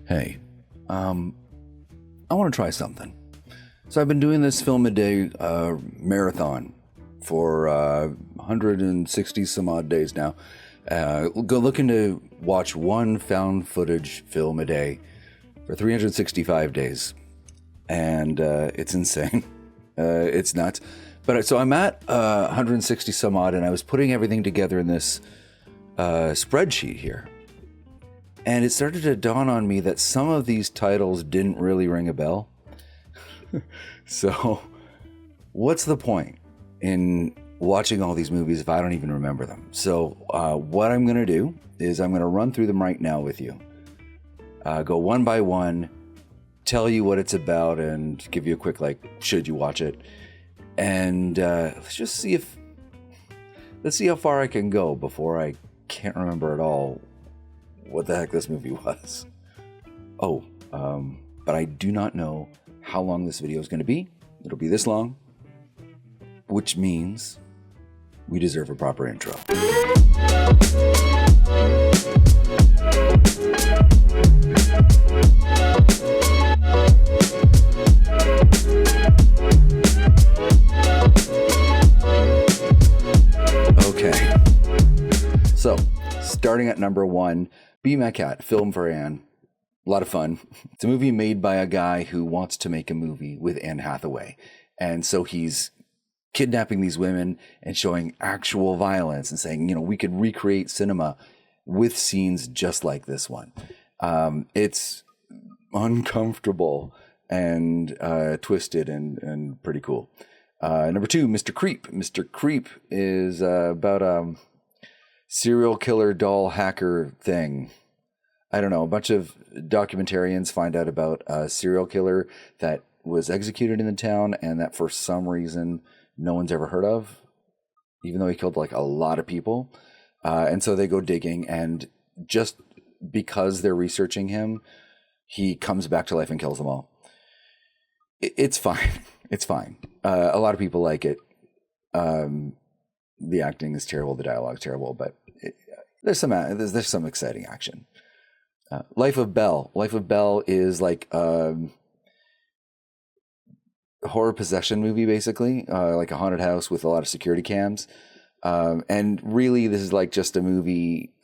Hey, I want to try something. So I've been doing this film a day marathon for 160 some odd days now. Looking to watch one found footage film a day for 365 days. And it's insane. It's nuts. But so I'm at 160 some odd, and I was putting everything together in this spreadsheet here. And it started to dawn on me that some of these titles didn't really ring a bell. So what's the point in watching all these movies if I don't even remember them? So what I'm going to do is I'm going to run through them right now with you. Go one by one, tell you what it's about, and give you a quick, should you watch it? And let's see how far I can go before I can't remember at all what the heck this movie was. But I do not know how long this video is going to be. It'll be this long, which means we deserve a proper intro. Okay. So, starting at number 1, Be My Cat, Film for Anne. A lot of fun. It's a movie made by a guy who wants to make a movie with Anne Hathaway. And so he's kidnapping these women and showing actual violence and saying, we could recreate cinema with scenes just like this one. It's uncomfortable and twisted and pretty cool. Number 2, Mr. Creep. Mr. Creep is about a serial killer doll hacker thing. I don't know, a bunch of documentarians find out about a serial killer that was executed in the town and that for some reason no one's ever heard of, even though he killed a lot of people. And so they go digging, and just because they're researching him, he comes back to life and kills them all. It's fine. It's fine. A lot of people like it. The acting is terrible. The dialogue's terrible, but there's some exciting action. Life of Belle. Life of Belle is like a horror possession movie, basically, like a haunted house with a lot of security cams. And really, this is just a movie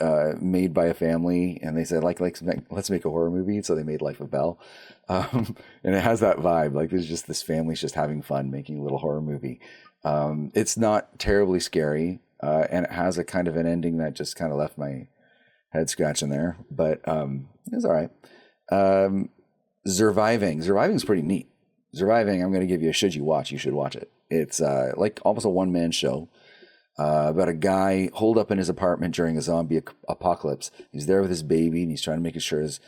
made by a family, and they said, let's make a horror movie. So they made Life of Belle. And it has that vibe. There's just this family's just having fun making a little horror movie. It's not terribly scary, and it has a kind of an ending that just kind of left my head scratching there, but it's all right. Surviving is pretty neat. Surviving, I'm going to give you a should you watch. You should watch it. It's almost a one-man show about a guy holed up in his apartment during a zombie apocalypse. He's there with his baby, and he's trying to make sure his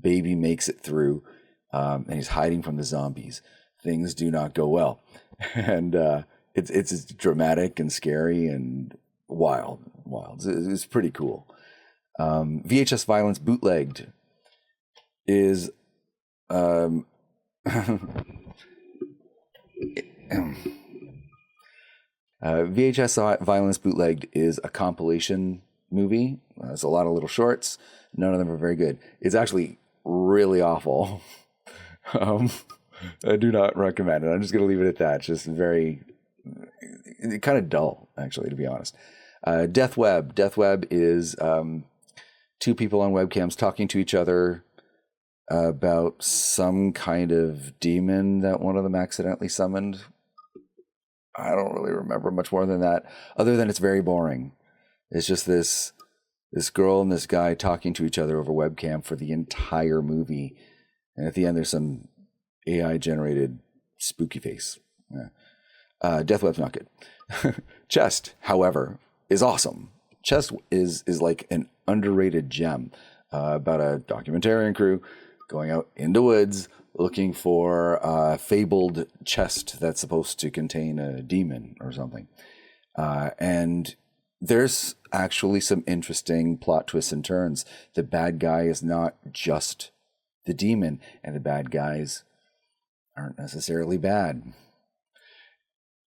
baby makes it through, and he's hiding from the zombies. Things do not go well, and it's dramatic and scary and wild. It's pretty cool. VHS Violence Bootlegged is VHS Violence Bootlegged is a compilation movie. It's a lot of little shorts. None of them are very good. It's actually really awful. I do not recommend it. I'm just going to leave it at that. It's just very kind of dull, actually, to be honest. Death Web. Death Web is 2 people on webcams talking to each other about some kind of demon that one of them accidentally summoned. I don't really remember much more than that, other than it's very boring. It's just this girl and this guy talking to each other over webcam for the entire movie. And at the end, there's some AI-generated spooky face. Yeah. Death Web's not good. Chest, however, is awesome. Chest is like an underrated gem about a documentarian crew going out into woods looking for a fabled chest that's supposed to contain a demon or something. And there's actually some interesting plot twists and turns. The bad guy is not just the demon, and the bad guys aren't necessarily bad.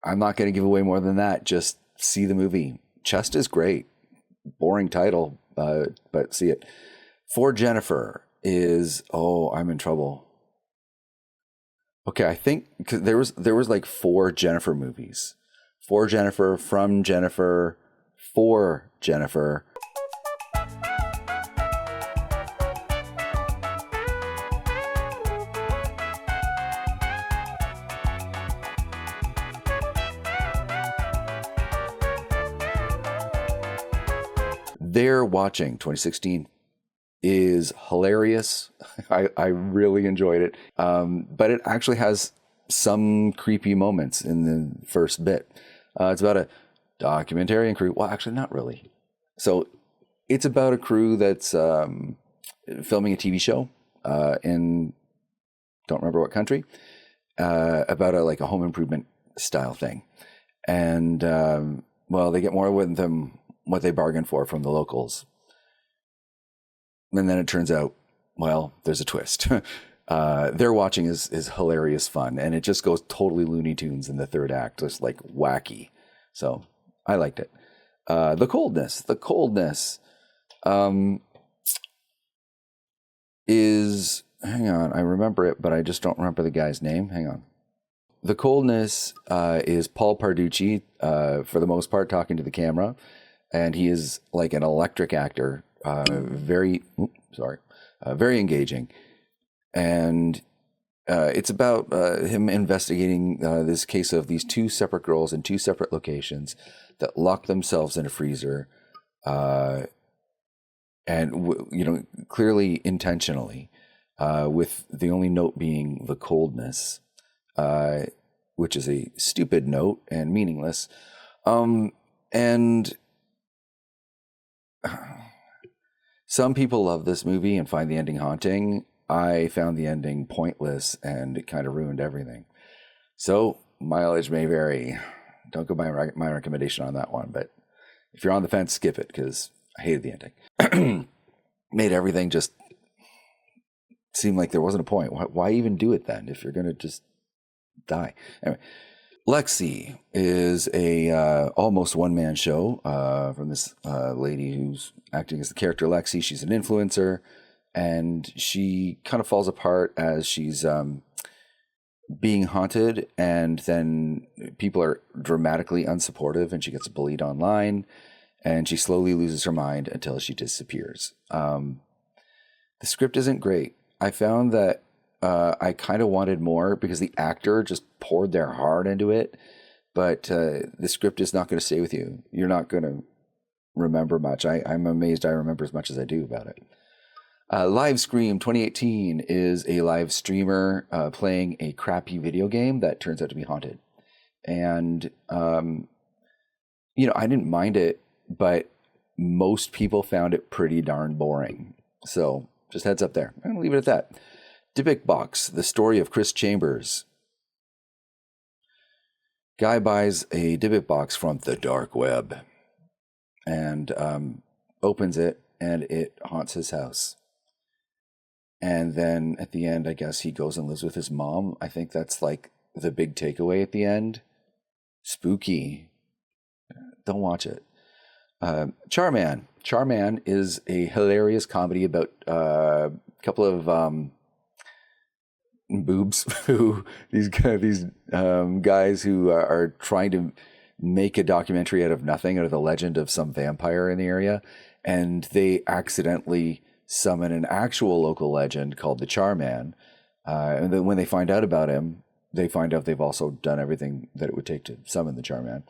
I'm not going to give away more than that. Just see the movie. Chest is great. Boring title, but see it. For Jennifer is, oh, I'm in trouble. Okay, I think cause there was like 4 Jennifer movies. For Jennifer, from Jennifer, for Jennifer. They're Watching 2016 is hilarious. I really enjoyed it. But it actually has some creepy moments in the first bit. It's about a documentarian crew. Well, actually, not really. So it's about a crew that's filming a TV show in, don't remember what country, about a home improvement style thing. And, well, they get more with them what they bargained for from the locals. And then it turns out, well, there's a twist. They're Watching is hilarious fun, and it just goes totally Looney Tunes in the third act, just like wacky. So I liked it. The coldness is, hang on, I remember it, but I just don't remember the guy's name. Hang on. The coldness is Paul Parducci, for the most part, talking to the camera, and he is like an electric actor. Very engaging, and it's about him investigating this case of these 2 separate girls in 2 separate locations that locked themselves in a freezer, and clearly intentionally, with the only note being the coldness, which is a stupid note and meaningless, and. Some people love this movie and find the ending haunting. I found the ending pointless, and it kind of ruined everything. So mileage may vary. Don't go by my recommendation on that one, but if you're on the fence, skip it, because I hated the ending. Made everything just seem like there wasn't a point. Why even do it then if you're going to just die? Anyway, Lexi is a almost one-man show from this lady who's acting as the character Lexi. She's an influencer, and she kind of falls apart as she's being haunted, and then people are dramatically unsupportive, and she gets bullied online, and she slowly loses her mind until she disappears. The script isn't great. I found that I kind of wanted more because the actor just poured their heart into it, but the script is not going to stay with you. You're not going to remember much. I'm amazed I remember as much as I do about it. Livestream 2018 is a live streamer playing a crappy video game that turns out to be haunted. And, I didn't mind it, but most people found it pretty darn boring. So just heads up there. I'm going to leave it at that. Dybbuk Box, the story of Chris Chambers. Guy buys a Dybbuk box from the dark web and opens it, and it haunts his house. And then at the end, I guess he goes and lives with his mom. I think that's like the big takeaway at the end. Spooky. Don't watch it. Charman. Charman is a hilarious comedy about a couple of boobs who these guys who are trying to make a documentary out of nothing, out of the legend of some vampire in the area, and they accidentally summon an actual local legend called the Charman, and then when they find out about him, they find out they've also done everything that it would take to summon the Charman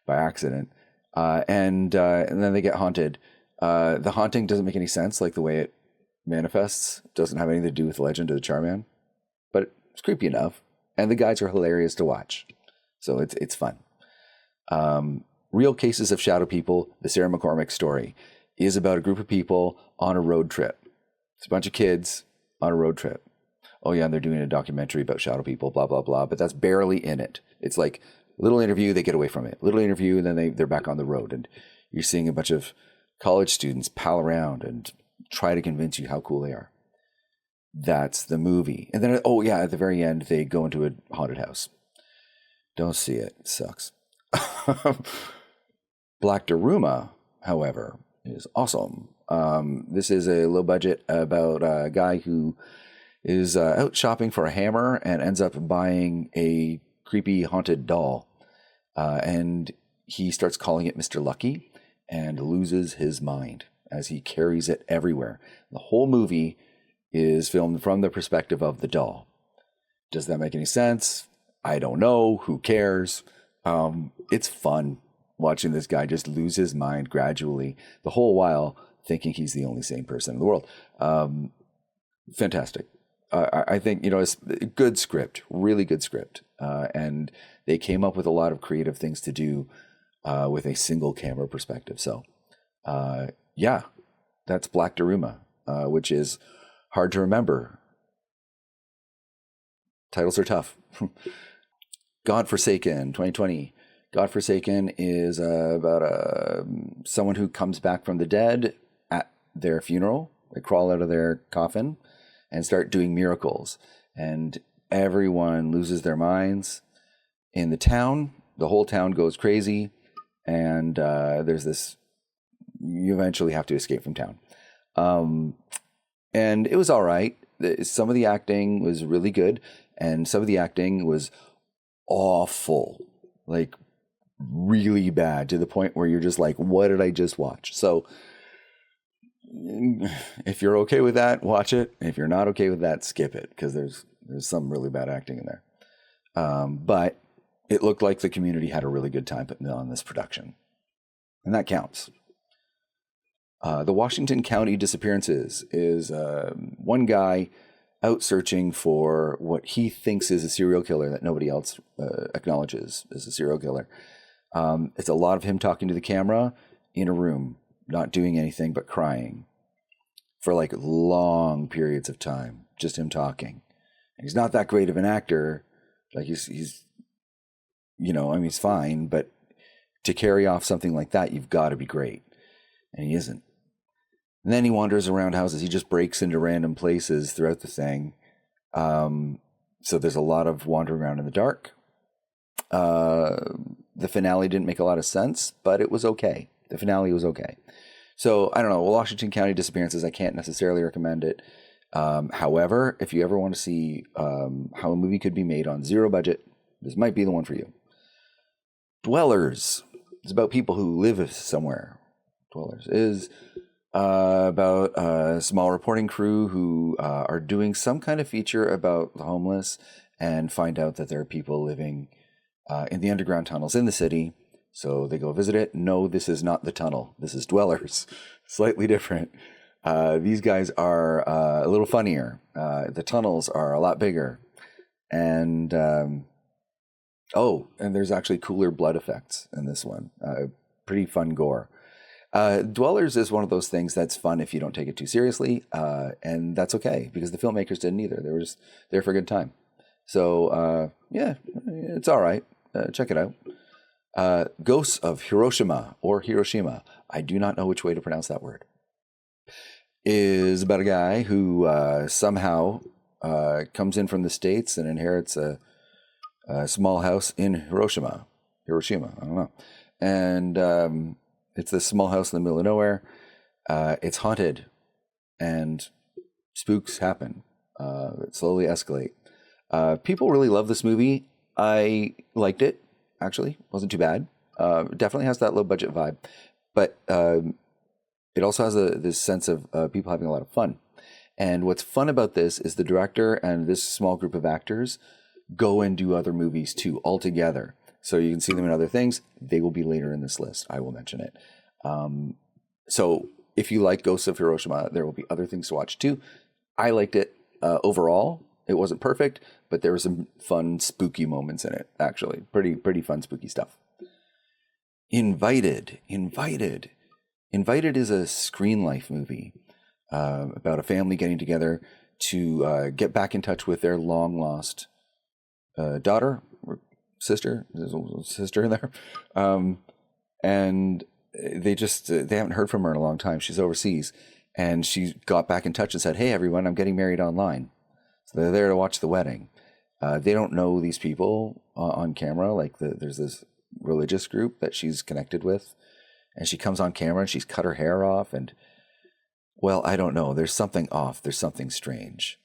by accident, and then they get haunted. The haunting doesn't make any sense, like the way it manifests doesn't have anything to do with the legend of the Charman, but it's creepy enough, and the guys are hilarious to watch, so it's fun. Real Cases of Shadow People, the Sarah McCormick story, is about a group of people on a road trip. It's a bunch of kids on a road trip. Oh yeah, and they're doing a documentary about shadow people, blah, blah, blah, but that's barely in it. It's like a little interview, they get away from it. Little interview, and then they're back on the road, and you're seeing a bunch of college students pal around and try to convince you how cool they are. That's the movie. And then, oh yeah, at the very end, they go into a haunted house. Don't see it. It sucks. Black Daruma, however, is awesome. This is a low budget about a guy who is out shopping for a hammer and ends up buying a creepy haunted doll. And he starts calling it Mr. Lucky and loses his mind as he carries it everywhere. The whole movie is filmed from the perspective of the doll. Does that make any sense? I don't know. Who cares? It's fun watching this guy just lose his mind gradually, the whole while thinking he's the only sane person in the world. Fantastic. I think, it's a good script, really good script. And they came up with a lot of creative things to do with a single camera perspective. So, yeah, that's Black Daruma, which is hard to remember. Titles are tough. Godforsaken, 2020. Godforsaken is about someone who comes back from the dead at their funeral. They crawl out of their coffin and start doing miracles. And everyone loses their minds in the town. The whole town goes crazy. And there's this, you eventually have to escape from town. And it was all right. Some of the acting was really good. And some of the acting was awful. Like, really bad, to the point where you're just like, what did I just watch? So if you're okay with that, watch it. If you're not okay with that, skip it, because there's some really bad acting in there. But it looked like the community had a really good time putting on this production, and that counts. The Washington County Disappearances is one guy out searching for what he thinks is a serial killer that nobody else acknowledges as a serial killer. It's a lot of him talking to the camera in a room, not doing anything but crying for like long periods of time, just him talking. And he's not that great of an actor. Like he's he's fine, but to carry off something like that, you've got to be great. And he isn't. And then he wanders around houses. He just breaks into random places throughout the thing. So there's a lot of wandering around in the dark. The finale didn't make a lot of sense, but it was okay. The finale was okay. So I don't know. Washington County Disappearances, I can't necessarily recommend it. However, if you ever want to see how a movie could be made on zero budget, this might be the one for you. Dwellers. It's about people who live somewhere. Dwellers is about a small reporting crew who are doing some kind of feature about the homeless and find out that there are people living in the underground tunnels in the city. So they go visit it. No, this is not the tunnel. This is Dwellers. Slightly different. These guys are a little funnier. The tunnels are a lot bigger. And, and there's actually cooler blood effects in this one. Pretty fun gore. Dwellers is one of those things that's fun if you don't take it too seriously. And that's okay, because the filmmakers didn't either. They were just there for a good time. So, yeah, it's all right. Check it out. Ghosts of Hiroshima, or Hiroshima, I do not know which way to pronounce that word, is about a guy who somehow comes in from the States and inherits a small house in Hiroshima, I don't know. And it's this small house in the middle of nowhere. It's haunted, and spooks happen. It slowly escalate. People really love this movie. I liked it, actually. Wasn't too bad. Definitely has that low budget vibe. But it also has this sense of people having a lot of fun. And what's fun about this is the director and this small group of actors go and do other movies too, all together. So you can see them in other things. They will be later in this list. I will mention it. So if you like Ghosts of Hiroshima, there will be other things to watch too. I liked it overall. It wasn't perfect, but there were some fun, spooky moments in it, actually. Pretty fun, spooky stuff. Invited is a Screen Life movie about a family getting together to get back in touch with their long-lost daughter, or sister. There's a sister in there. And they haven't heard from her in a long time. She's overseas. And she got back in touch and said, "Hey, everyone, I'm getting married online." So they're there to watch the wedding. They don't know these people on camera. Like there's this religious group that she's connected with. And she comes on camera and she's cut her hair off. And well, I don't know. There's something off. There's something strange.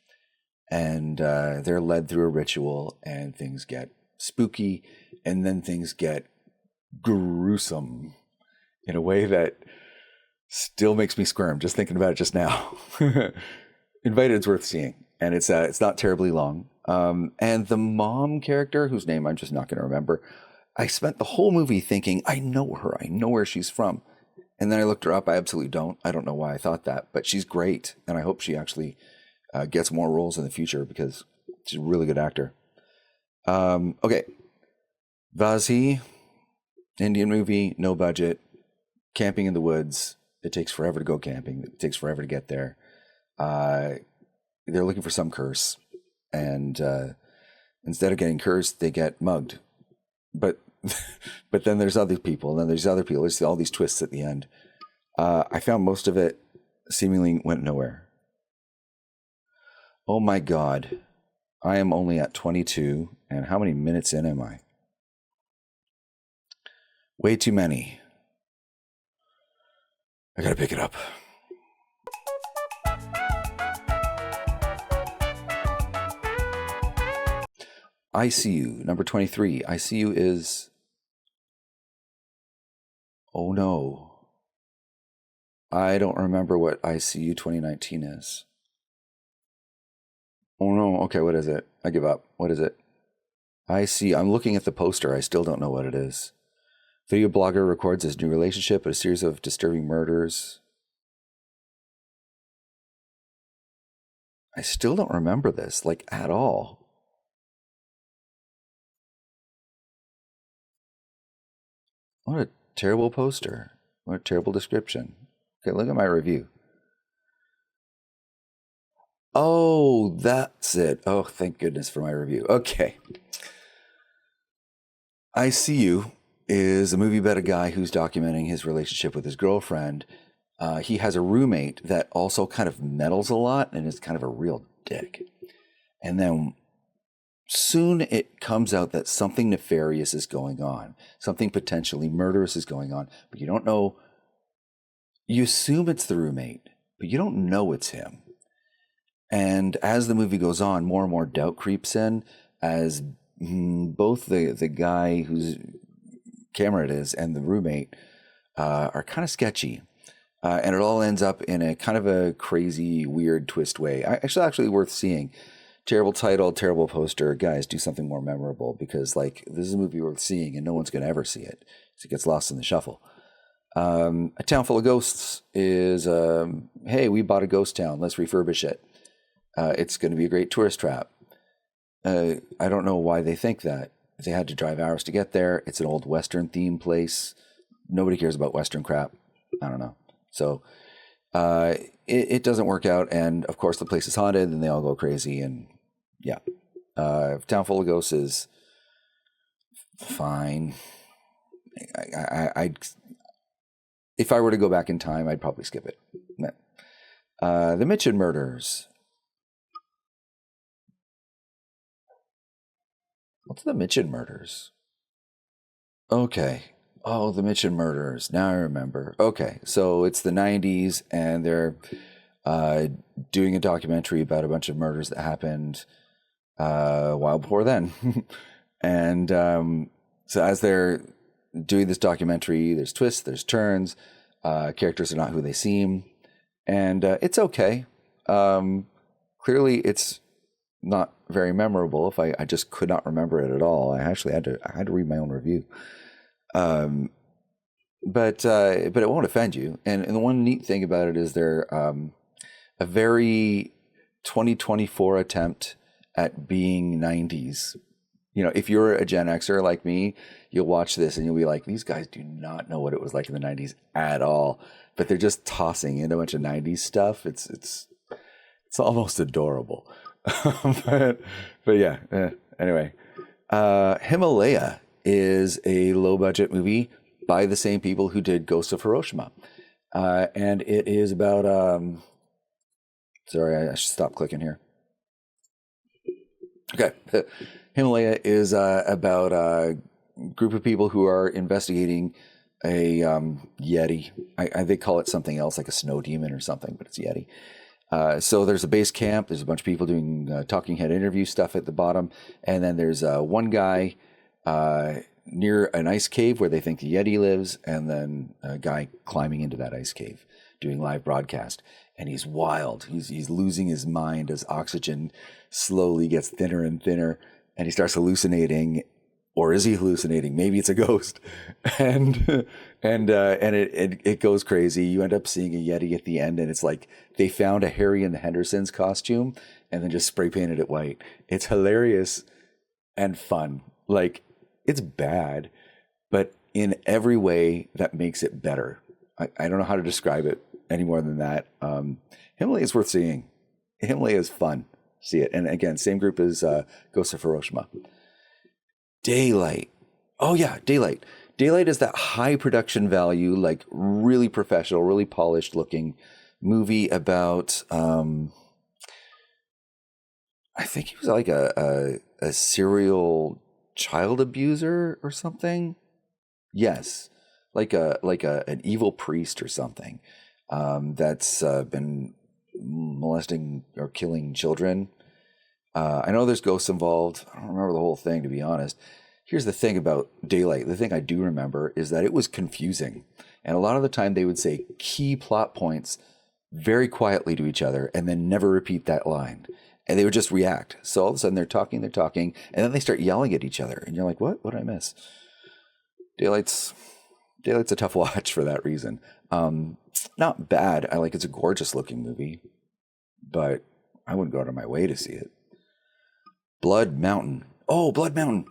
And they're led through a ritual, and things get spooky, and then things get gruesome in a way that still makes me squirm just thinking about it just now. Invited's worth seeing, and it's not terribly long. And the mom character, whose name I'm just not going to remember, I spent the whole movie thinking, I know her. I know where she's from. And then I looked her up. I absolutely don't. I don't know why I thought that, but she's great, and I hope she actually gets more roles in the future because she's a really good actor. Okay, Vazi, Indian movie, no budget, camping in the woods. It takes forever to go camping. It takes forever to get there. They're looking for some curse, and instead of getting cursed, they get mugged. But but then there's other people, and then there's other people. There's all these twists at the end. I found most of it seemingly went nowhere. Oh my God. I am only at 22, and how many minutes in am I? Way too many. I gotta pick it up. ICU, number 23. ICU is... Oh no. I don't remember what ICU 2019 is. Oh no, okay, what is it? I give up. What is it? I'm looking at the poster. I still don't know what it is. Video blogger records his new relationship, a series of disturbing murders. I still don't remember this, like, at all. What a terrible poster. What a terrible description. Okay, look at my review. Oh, that's it. Oh, thank goodness for my review. Okay. ICU is a movie about a guy who's documenting his relationship with his girlfriend. He has a roommate that also kind of meddles a lot and is kind of a real dick. And then soon it comes out that something nefarious is going on. Something potentially murderous is going on, but you don't know. You assume it's the roommate, but you don't know it's him. And as the movie goes on, more and more doubt creeps in as both the guy whose camera it is and the roommate are kind of sketchy. And it all ends up in a kind of a crazy, weird twist way. Actually worth seeing. Terrible title, terrible poster. Guys, do something more memorable because, like, this is a movie worth seeing and no one's going to ever see it. So it gets lost in the shuffle. A Town Full of Ghosts is, hey, we bought a ghost town. Let's refurbish it. It's going to be a great tourist trap. I don't know why they think that. They had to drive hours to get there. It's an old Western themed place. Nobody cares about Western crap. I don't know. So it doesn't work out. And of course, the place is haunted and they all go crazy. And yeah, Town Full of Ghosts is fine. If I were to go back in time, I'd probably skip it. The Mitchin Murders. What's the Mitchin Murders? Okay. Oh, the Mitchin Murders. Now I remember. Okay. So it's the 90s, and they're doing a documentary about a bunch of murders that happened a while before then. And so as they're doing this documentary, there's twists, there's turns. Characters are not who they seem. And it's okay. Clearly, it's not very memorable. If I just could not remember it at all, I actually had to read my own review. But it won't offend you. And the one neat thing about it is they're a very 2024 attempt at being 90s. You know, if you're a Gen Xer like me, you'll watch this and you'll be like, these guys do not know what it was like in the 90s at all. But they're just tossing in a bunch of 90s stuff. It's almost adorable. but yeah, anyway. Himalaya is a low-budget movie by the same people who did Ghost of Hiroshima. And it is about... sorry, I should stop clicking here. Okay. Himalaya is about a group of people who are investigating a Yeti. They call it something else, like a snow demon or something, but it's Yeti. So there's a base camp. There's a bunch of people doing talking head interview stuff at the bottom. And then there's one guy near an ice cave where they think the Yeti lives. And then a guy climbing into that ice cave doing live broadcast. And he's wild. He's losing his mind as oxygen slowly gets thinner and thinner. And he starts hallucinating. Or is he hallucinating? Maybe it's a ghost, and it goes crazy. You end up seeing a Yeti at the end, and it's like they found a Harry and the Hendersons costume and then just spray painted it white. It's hilarious and fun. Like, it's bad, but in every way that makes it better. I don't know how to describe it any more than that. Himalaya is worth seeing. Himalaya is fun. See it, and again, same group as Ghost of Hiroshima. Daylight. Oh yeah, Daylight. Daylight is that high production value, like really professional, really polished looking movie about, I think he was like a serial child abuser or something. Yes. Like an evil priest or something, that's been molesting or killing children. I know there's ghosts involved. I don't remember the whole thing, to be honest. Here's the thing about Daylight. The thing I do remember is that it was confusing. And a lot of the time they would say key plot points very quietly to each other and then never repeat that line. And they would just react. So all of a sudden they're talking, and then they start yelling at each other. And you're like, what? What did I miss? Daylight's a tough watch for that reason. Not bad. It's a gorgeous looking movie, but I wouldn't go out of my way to see it. Blood Mountain. Oh, Blood Mountain.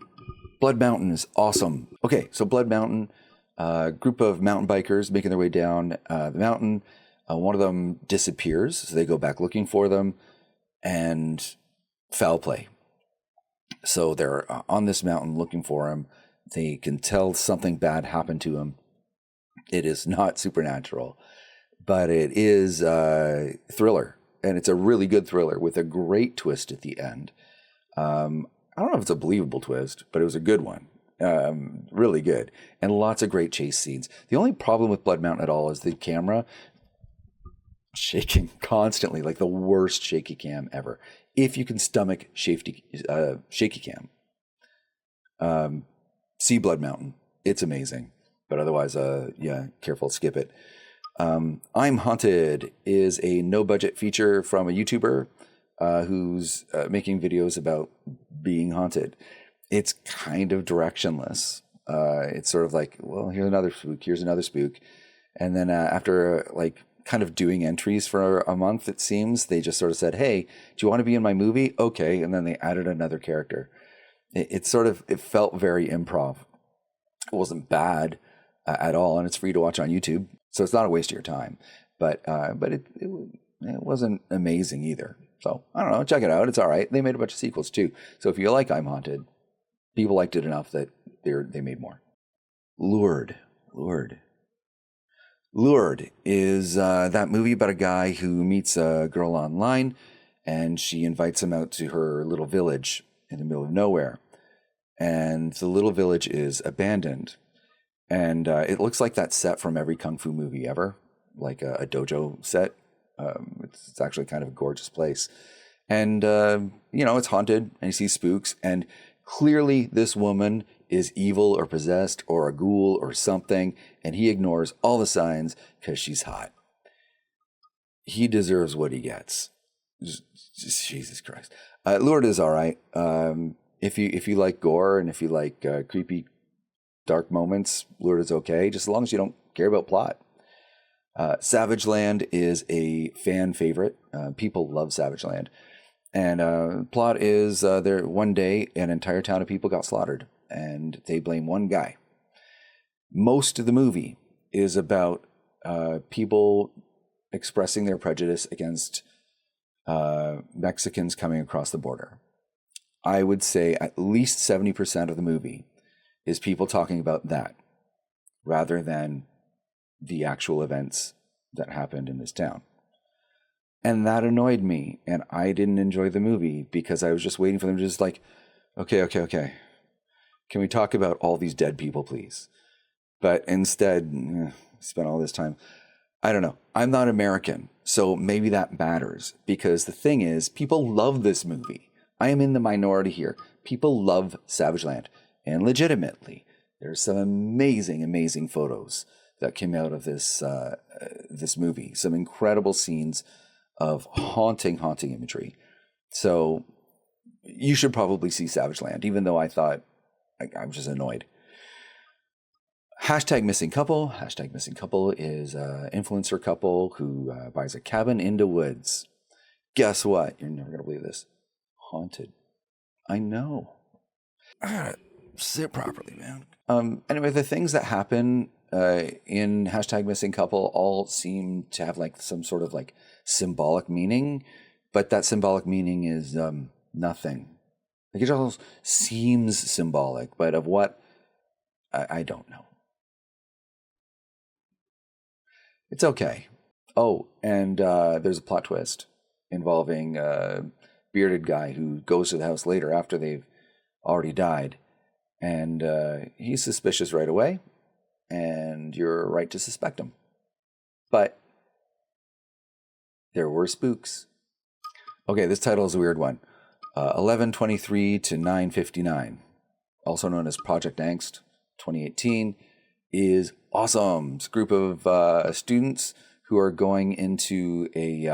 Blood Mountain is awesome. Okay, so Blood Mountain, group of mountain bikers making their way down the mountain. One of them disappears, so they go back looking for them, and foul play. So they're on this mountain looking for him. They can tell something bad happened to him. It is not supernatural, but it is a thriller, and it's a really good thriller with a great twist at the end. I don't know if it's a believable twist, but it was a good one. Really good. And lots of great chase scenes. The only problem with Blood Mountain at all is the camera shaking constantly, like the worst shaky cam ever. If you can stomach shaky cam, see Blood Mountain. It's amazing. But otherwise, careful, skip it. I'm Haunted is a no-budget feature from a YouTuber who's making videos about being haunted. It's kind of directionless. It's sort of like, well, here's another spook. And then after kind of doing entries for a month, it seems, they just sort of said, hey, do you want to be in my movie? Okay. And then they added another character. It felt very improv. It wasn't bad at all, and it's free to watch on YouTube. So it's not a waste of your time. But it wasn't amazing either. So, I don't know, check it out. It's all right. They made a bunch of sequels, too. So if you like I'm Haunted, people liked it enough that they made more. Lured is that movie about a guy who meets a girl online, and she invites him out to her little village in the middle of nowhere. And the little village is abandoned. And it looks like that set from every Kung Fu movie ever, like a dojo set. It's actually kind of a gorgeous place. And, it's haunted, and you see spooks. And clearly this woman is evil or possessed or a ghoul or something. And he ignores all the signs because she's hot. He deserves what he gets. Just Jesus Christ. Lured is all right. If you like gore and if you like creepy, dark moments, Lured is okay, just as long as you don't care about plot. Savage Land is a fan favorite. People love Savage Land. And plot is there one day an entire town of people got slaughtered, and they blame one guy. Most of the movie is about people expressing their prejudice against Mexicans coming across the border. I would say at least 70% of the movie is people talking about that rather than the actual events that happened in this town. And that annoyed me, and I didn't enjoy the movie because I was just waiting for them to just okay. Can we talk about all these dead people, please? But instead, spent all this time. I don't know. I'm not American, so maybe that matters, because the thing is, people love this movie. I am in the minority here. People love Savage Land, and legitimately, there's some amazing, amazing photos that came out of this movie. Some incredible scenes of haunting, haunting imagery. So you should probably see Savage Land, even though I thought I'm just annoyed. Hashtag missing couple. Hashtag missing couple is an influencer couple who buys a cabin in the woods. Guess what? You're never going to believe this. Haunted. I know. I gotta sit properly, man. Anyway, the things that happen in hashtag missing couple all seem to have like some sort of like symbolic meaning, but that symbolic meaning is nothing. Like it all seems symbolic, but of what? I don't know. It's okay. Oh, and there's a plot twist involving a bearded guy who goes to the house later after they've already died. And he's suspicious right away, and you're right to suspect him. But there were spooks. Okay, this title is a weird one. 11/23 to 9/59, also known as Project Angst 2018, is awesome. It's a group of students who are going into a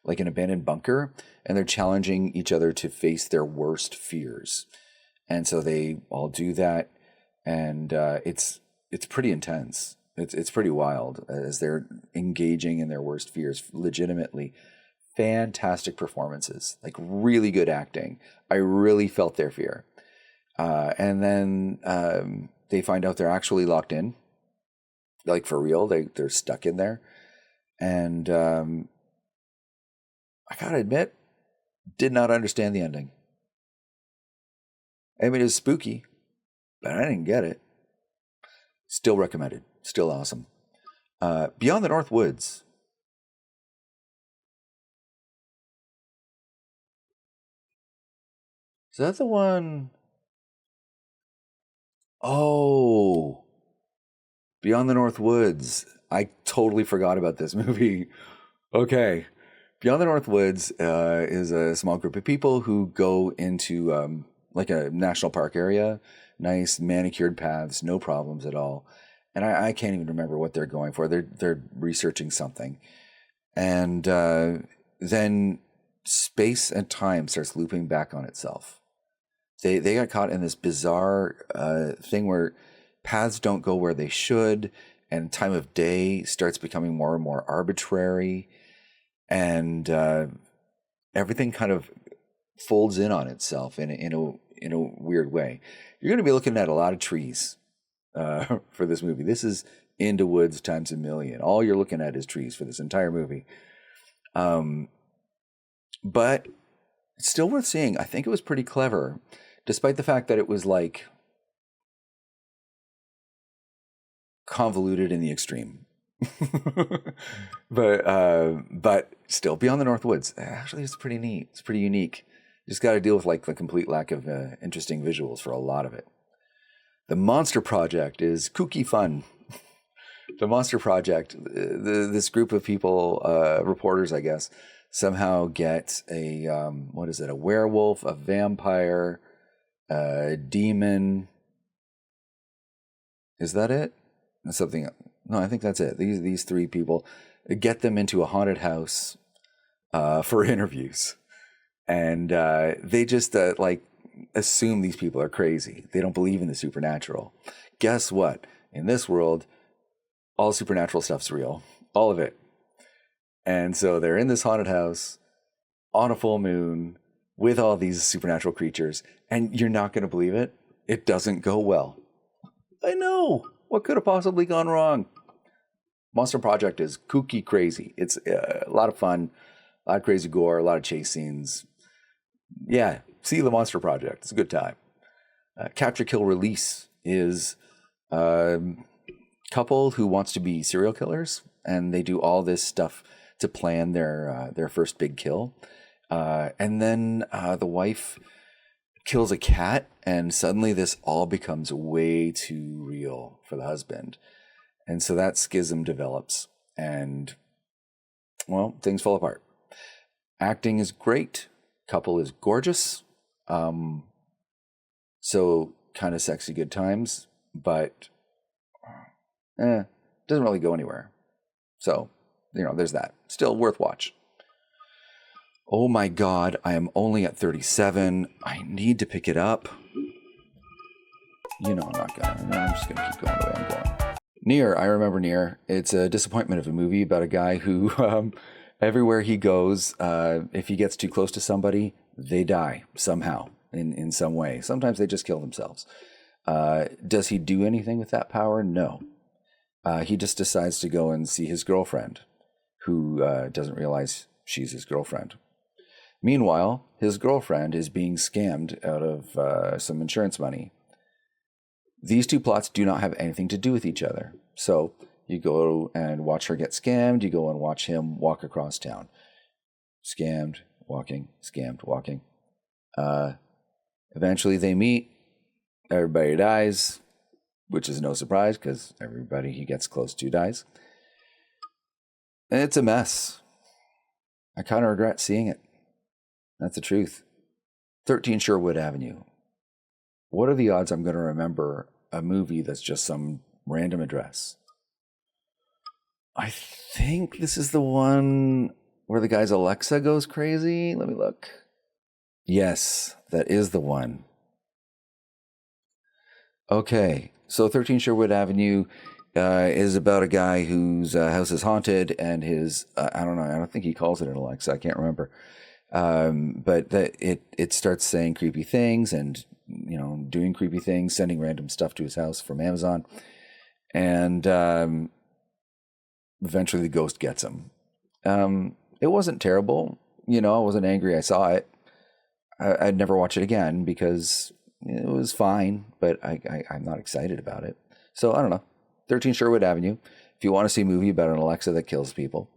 like an abandoned bunker, and they're challenging each other to face their worst fears. And so they all do that, and it's pretty intense. It's pretty wild as they're engaging in their worst fears. Legitimately fantastic performances, like really good acting. I really felt their fear. And then they find out they're actually locked in, like for real. They're stuck in there, and I gotta admit, did not understand the ending. I mean, it was spooky, but I didn't get it. Still recommended. Still awesome. Beyond the North Woods. Is that the one? Oh, Beyond the North Woods. I totally forgot about this movie. Okay. Beyond the North Woods is a small group of people who go into like a national park area, nice manicured paths, no problems at all. And I can't even remember what they're going for. They're researching something, and then space and time starts looping back on itself. They got caught in this bizarre thing where paths don't go where they should, and time of day starts becoming more and more arbitrary, and everything kind of folds in on itself in a weird way. You're going to be looking at a lot of trees for this movie. This is Into Woods times a million. All you're looking at is trees for this entire movie. But it's still worth seeing. I think it was pretty clever, despite the fact that it was like convoluted in the extreme. But still, Beyond the North Woods, actually, it's pretty neat. It's pretty unique. You just got to deal with like the complete lack of interesting visuals for a lot of it. The Monster Project is kooky fun. The Monster Project, this group of people, reporters, I guess, somehow get a what is it? A werewolf, a vampire, a demon. Is that it? Something? No, I think that's it. These three people get them into a haunted house for interviews, and they just like assume these people are crazy. They don't believe in the supernatural. Guess what? In this world, all supernatural stuff's real. All of it. And so they're in this haunted house on a full moon with all these supernatural creatures, and you're not going to believe it. It doesn't go well. I know. What could have possibly gone wrong? Monster Project is kooky crazy. It's a lot of fun, a lot of crazy gore, a lot of chase scenes. Yeah, see The Monster Project. It's a good time. Capture, Kill, Release is a couple who wants to be serial killers, and they do all this stuff to plan their first big kill. And then the wife kills a cat, and suddenly this all becomes way too real for the husband. And so that schism develops, and, well, things fall apart. Acting is great. Couple is gorgeous. So kind of sexy good times, but doesn't really go anywhere. So, there's that. Still worth watch. Oh my God, I am only at 37. I need to pick it up. I'm not gonna. I'm just gonna keep going the way I'm going. Near, I remember Near. It's a disappointment of a movie about a guy who, everywhere he goes, if he gets too close to somebody, they die somehow in some way. Sometimes they just kill themselves. Does he do anything with that power? No. He just decides to go and see his girlfriend, who doesn't realize she's his girlfriend. Meanwhile, his girlfriend is being scammed out of some insurance money. These two plots do not have anything to do with each other. So you go and watch her get scammed. You go and watch him walk across town. Scammed, walking, scammed, walking. Eventually they meet. Everybody dies, which is no surprise because everybody he gets close to dies. And it's a mess. I kind of regret seeing it. That's the truth. 13 Sherwood Avenue. What are the odds I'm going to remember a movie that's just some random address? I think this is the one where the guy's Alexa goes crazy. Let me look. Yes, that is the one. Okay, so 13 Sherwood Avenue is about a guy whose house is haunted, and his, I don't think he calls it an Alexa, I can't remember. But that it starts saying creepy things and, doing creepy things, sending random stuff to his house from Amazon. And eventually the ghost gets him. It wasn't terrible. I wasn't angry I saw it. I'd never watch it again because it was fine, but I'm not excited about it. So I don't know. 13 Sherwood Avenue. If you want to see a movie about an Alexa that kills people,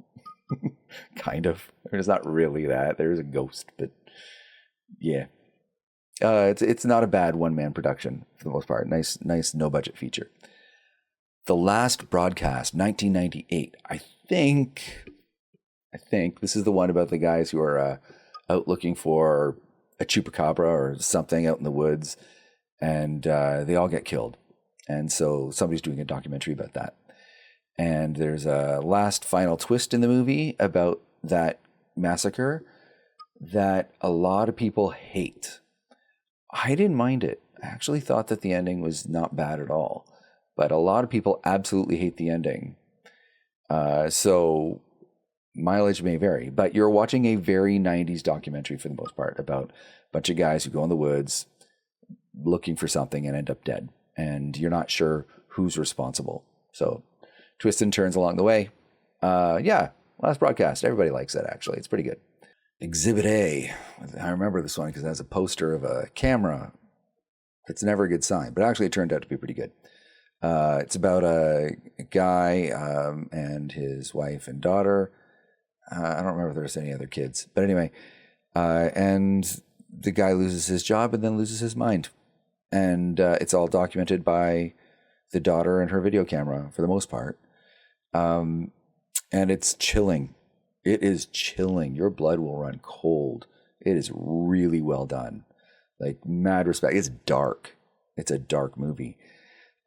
kind of. There's not really that. There's a ghost, but yeah. It's not a bad one-man production for the most part. Nice no-budget feature. The Last Broadcast, 1998. I think this is the one about the guys who are out looking for a chupacabra or something out in the woods, and they all get killed. And so somebody's doing a documentary about that. And there's a last final twist in the movie about that massacre that a lot of people hate. I didn't mind it. I actually thought that the ending was not bad at all. But a lot of people absolutely hate the ending. So mileage may vary. But you're watching a very 90s documentary for the most part about a bunch of guys who go in the woods looking for something and end up dead. And you're not sure who's responsible. So twists and turns along the way. Last Broadcast. Everybody likes that, actually. It's pretty good. Exhibit A. I remember this one because it has a poster of a camera. It's never a good sign, but actually it turned out to be pretty good. It's about a guy and his wife and daughter. I don't remember if there's any other kids. But anyway, and the guy loses his job and then loses his mind. And it's all documented by the daughter and her video camera for the most part. And it's chilling. It is chilling. Your blood will run cold. It is really well done. Like, mad respect. It's dark. It's a dark movie.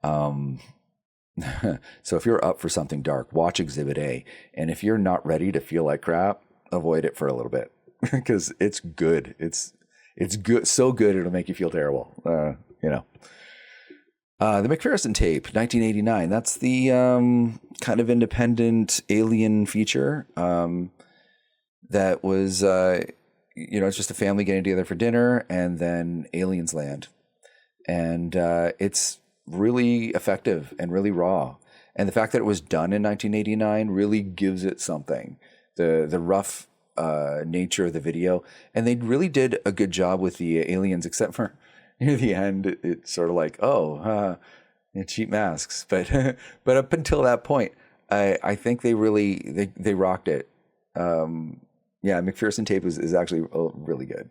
So if you're up for something dark, watch Exhibit A. And if you're not ready to feel like crap, avoid it for a little bit because it's good. It's good. So good. It'll make you feel terrible. The McPherson Tape, 1989. That's the kind of independent alien feature that was, it's just a family getting together for dinner and then aliens land. And it's really effective and really raw. And the fact that it was done in 1989 really gives it something. The rough nature of the video. And they really did a good job with the aliens, except for near the end, it's sort of like, cheap masks. But but up until that point, I think they really they rocked it. McPherson Tape is actually really good.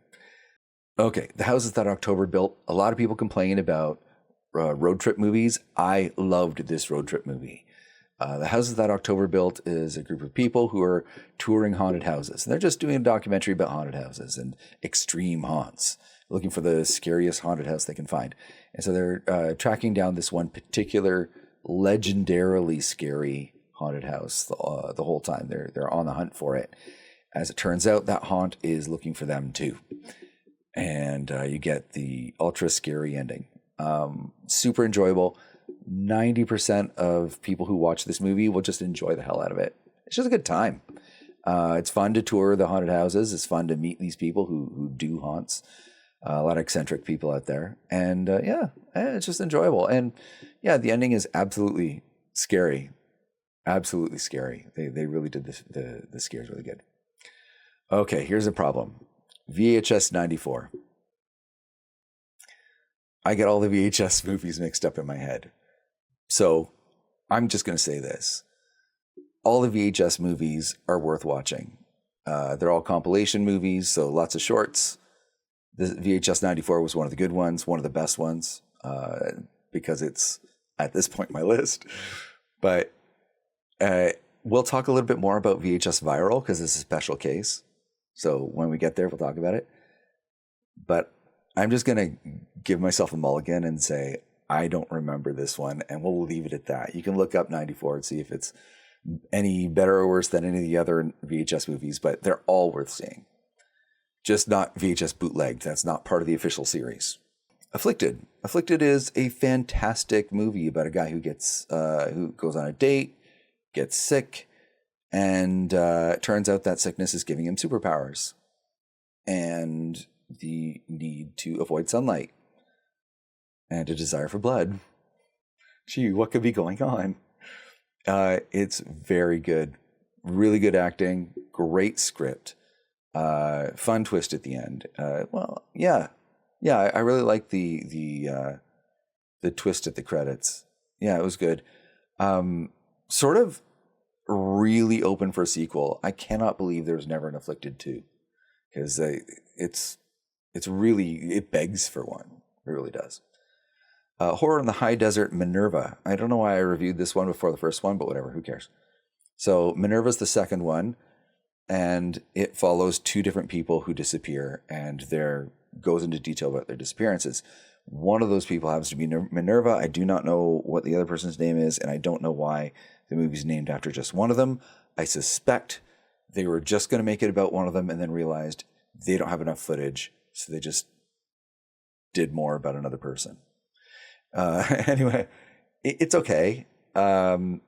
Okay, The Houses That October Built. A lot of people complain about road trip movies. I loved this road trip movie. The Houses That October Built is a group of people who are touring haunted houses. And they're just doing a documentary about haunted houses and extreme haunts, looking for the scariest haunted house they can find. And so they're tracking down this one particular legendarily scary haunted house the whole time. They're on the hunt for it. As it turns out, that haunt is looking for them too. And you get the ultra scary ending. Super enjoyable. 90% of people who watch this movie will just enjoy the hell out of it. It's just a good time. It's fun to tour the haunted houses. It's fun to meet these people who do haunts. A lot of eccentric people out there. And it's just enjoyable. And yeah, the ending is absolutely scary. Absolutely scary. They really did the scares really good. Okay, here's the problem. VHS 94. I get all the VHS movies mixed up in my head. So I'm just going to say this. All the VHS movies are worth watching. They're all compilation movies, so lots of shorts. The VHS 94 was one of the good ones, one of the best ones, because it's, at this point, my list. But we'll talk a little bit more about VHS Viral, because it's a special case. So when we get there, we'll talk about it. But I'm just going to give myself a mulligan and say, I don't remember this one, and we'll leave it at that. You can look up 94 and see if it's any better or worse than any of the other VHS movies, but they're all worth seeing. Just not VHS bootlegged. That's not part of the official series. Afflicted. Afflicted is a fantastic movie about a guy who goes on a date, gets sick, and it turns out that sickness is giving him superpowers and the need to avoid sunlight and a desire for blood. Gee, what could be going on? It's very good. Really good acting. Great script. Fun twist at the end. I really like the twist at the credits. Yeah, it was good. Sort of really open for a sequel. I cannot believe there was never an Afflicted 2, because it begs for one. It really does. Horror in the High Desert, Minerva. I don't know why I reviewed this one before the first one, but whatever, who cares? So Minerva's the second one, and it follows two different people who disappear, and there goes into detail about their disappearances. One of those people happens to be Minerva. I do not know what the other person's name is, and I don't know why the movie's named after just one of them. I suspect they were just going to make it about one of them and then realized they don't have enough footage, so they just did more about another person. Anyway, it's okay. I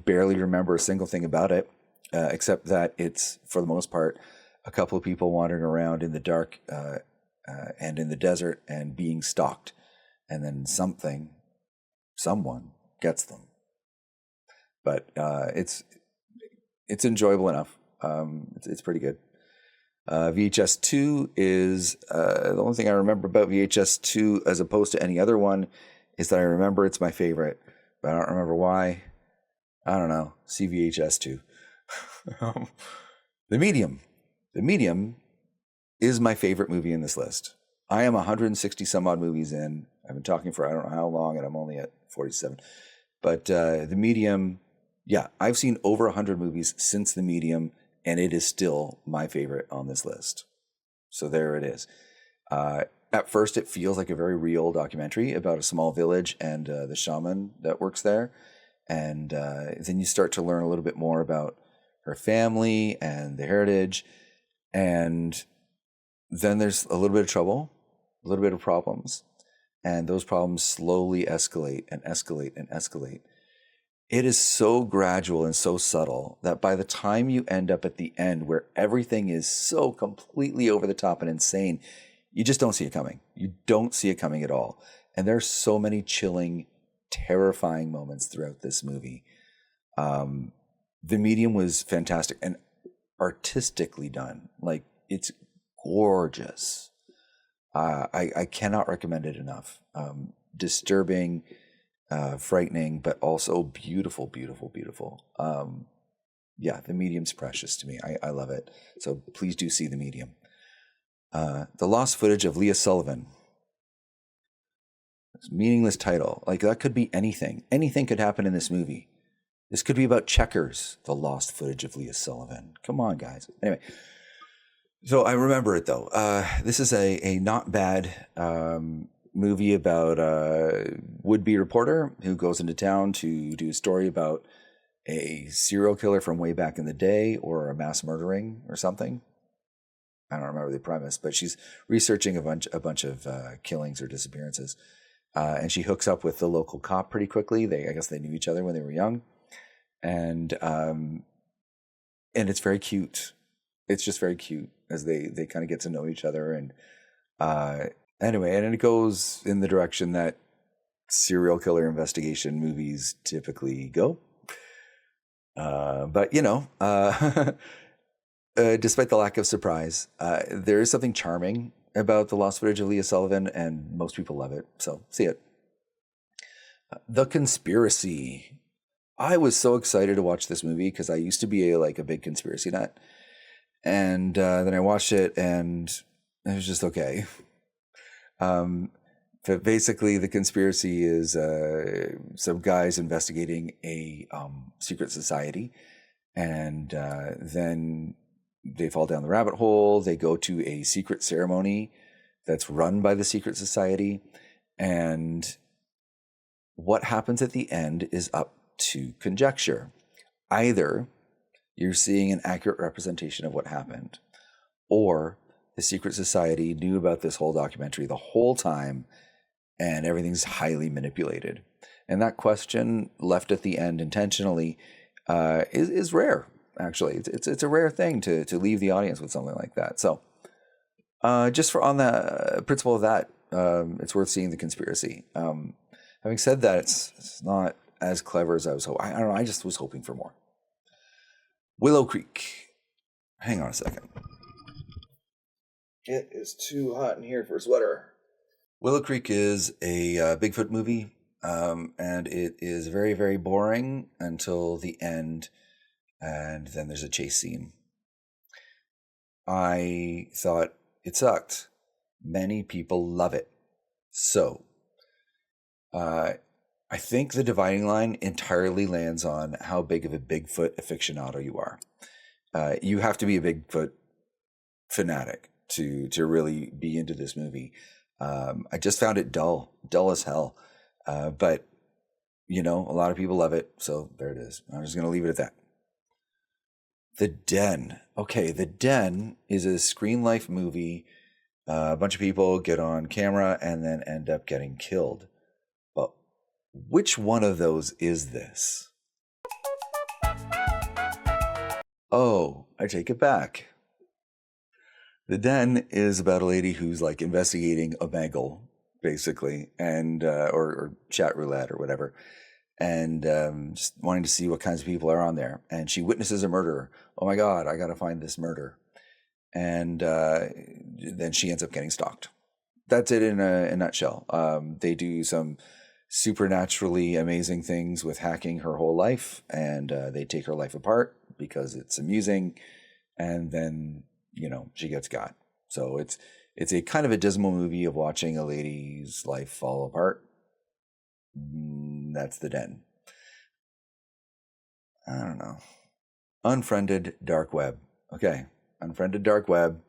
barely remember a single thing about it, except that it's, for the most part, a couple of people wandering around in the dark and in the desert and being stalked. And then someone gets them. But it's enjoyable enough. It's pretty good. VHS 2 is the only thing I remember about VHS 2 as opposed to any other one is that I remember it's my favorite, but I don't remember why. I don't know. See VHS 2. The Medium. The Medium is my favorite movie in this list. I am 160 some odd movies in. I've been talking for I don't know how long, and I'm only at 47. But The Medium, yeah, I've seen over 100 movies since The Medium, and it is still my favorite on this list. So there it is. At first, it feels like a very real documentary about a small village and the shaman that works there. And then you start to learn a little bit more about her family and the heritage. And then there's a little bit of trouble, a little bit of problems. And those problems slowly escalate and escalate and escalate. It is so gradual and so subtle that by the time you end up at the end where everything is so completely over the top and insane, you just don't see it coming. You don't see it coming at all. And there's so many chilling, terrifying moments throughout this movie. The Medium was fantastic and artistically done. Like, it's gorgeous. I cannot recommend it enough. Disturbing, frightening, but also beautiful, beautiful, beautiful. The Medium's precious to me. I love it. So please do see The Medium. The Lost Footage of Leah Sullivan. It's a meaningless title. Like, that could be anything. Anything could happen in this movie. This could be about checkers. The Lost Footage of Leah Sullivan. Come on, guys. Anyway, so I remember it, though. This is a not bad movie about a would-be reporter who goes into town to do a story about a serial killer from way back in the day, or a mass murdering or something. I don't remember the premise, but she's researching a bunch of killings or disappearances, and she hooks up with the local cop pretty quickly. I guess they knew each other when they were young, and it's very cute. It's just very cute as they kind of get to know each other, and anyway, and it goes in the direction that serial killer investigation movies typically go. But despite the lack of surprise, there is something charming about The Lost Footage of Leah Sullivan, and most people love it. So see it. The Conspiracy. I was so excited to watch this movie because I used to be a big conspiracy nut, and then I watched it and it was just okay. But basically, The Conspiracy is some guys investigating a secret society, and then they fall down the rabbit hole. They go to a secret ceremony that's run by the secret society, and what happens at the end is up to conjecture. Either you're seeing an accurate representation of what happened, or the secret society knew about this whole documentary the whole time, and everything's highly manipulated. And that question left at the end intentionally is rare. Actually, it's a rare thing to leave the audience with something like that. So, just on the principle of that, it's worth seeing The Conspiracy. Having said that, it's not as clever as I was hoping. I don't know. I just was hoping for more. Willow Creek. Hang on a second. It is too hot in here for a sweater. Willow Creek is a Bigfoot movie, and it is very, very boring until the end, and then there's a chase scene. I thought it sucked. Many people love it. So, I think the dividing line entirely lands on how big of a Bigfoot aficionado you are. You have to be a Bigfoot fanatic to really be into this movie. I just found it dull as hell. But, a lot of people love it. So there it is. I'm just going to leave it at that. The Den. Okay, The Den is a Screen Life movie. A bunch of people get on camera and then end up getting killed. But which one of those is this? Oh, I take it back. The Den is about a lady who's investigating Omegle, basically, and or chat roulette or whatever, and just wanting to see what kinds of people are on there. And she witnesses a murder. Oh my God, I got to find this murder. And then she ends up getting stalked. That's it in a nutshell. They do some supernaturally amazing things with hacking her whole life, and they take her life apart because it's amusing, and then she gets got. So it's a kind of a dismal movie of watching a lady's life fall apart. That's The Den. I don't know. Unfriended Dark Web. Okay, Unfriended Dark Web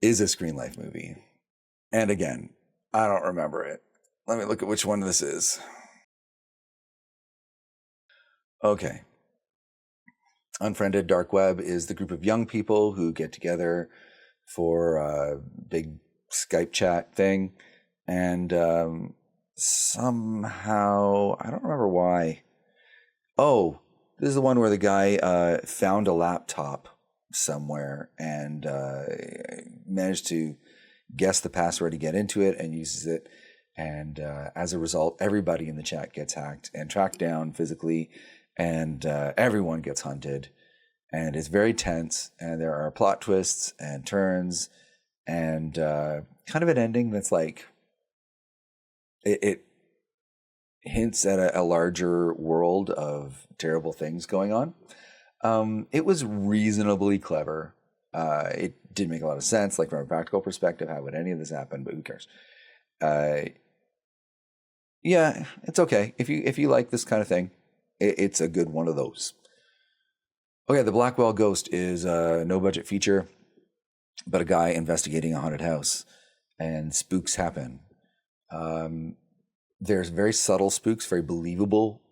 is a Screen Life movie. And again, I don't remember it. Let me look at which one this is. Okay. Unfriended Dark Web is the group of young people who get together for a big Skype chat thing. And somehow, I don't remember why. Oh, this is the one where the guy found a laptop somewhere and managed to guess the password to get into it and uses it. And as a result, everybody in the chat gets hacked and tracked down physically, and everyone gets hunted. And it's very tense, and there are plot twists and turns, and kind of an ending that's it hints at a larger world of terrible things going on. It was reasonably clever. It didn't make a lot of sense, like from a practical perspective. How would any of this happen? But who cares? Yeah, it's okay if you like this kind of thing. It's a good one of those. Okay, The Blackwell Ghost is a no budget feature, but a guy investigating a haunted house, and spooks happen. There's very subtle spooks, very believable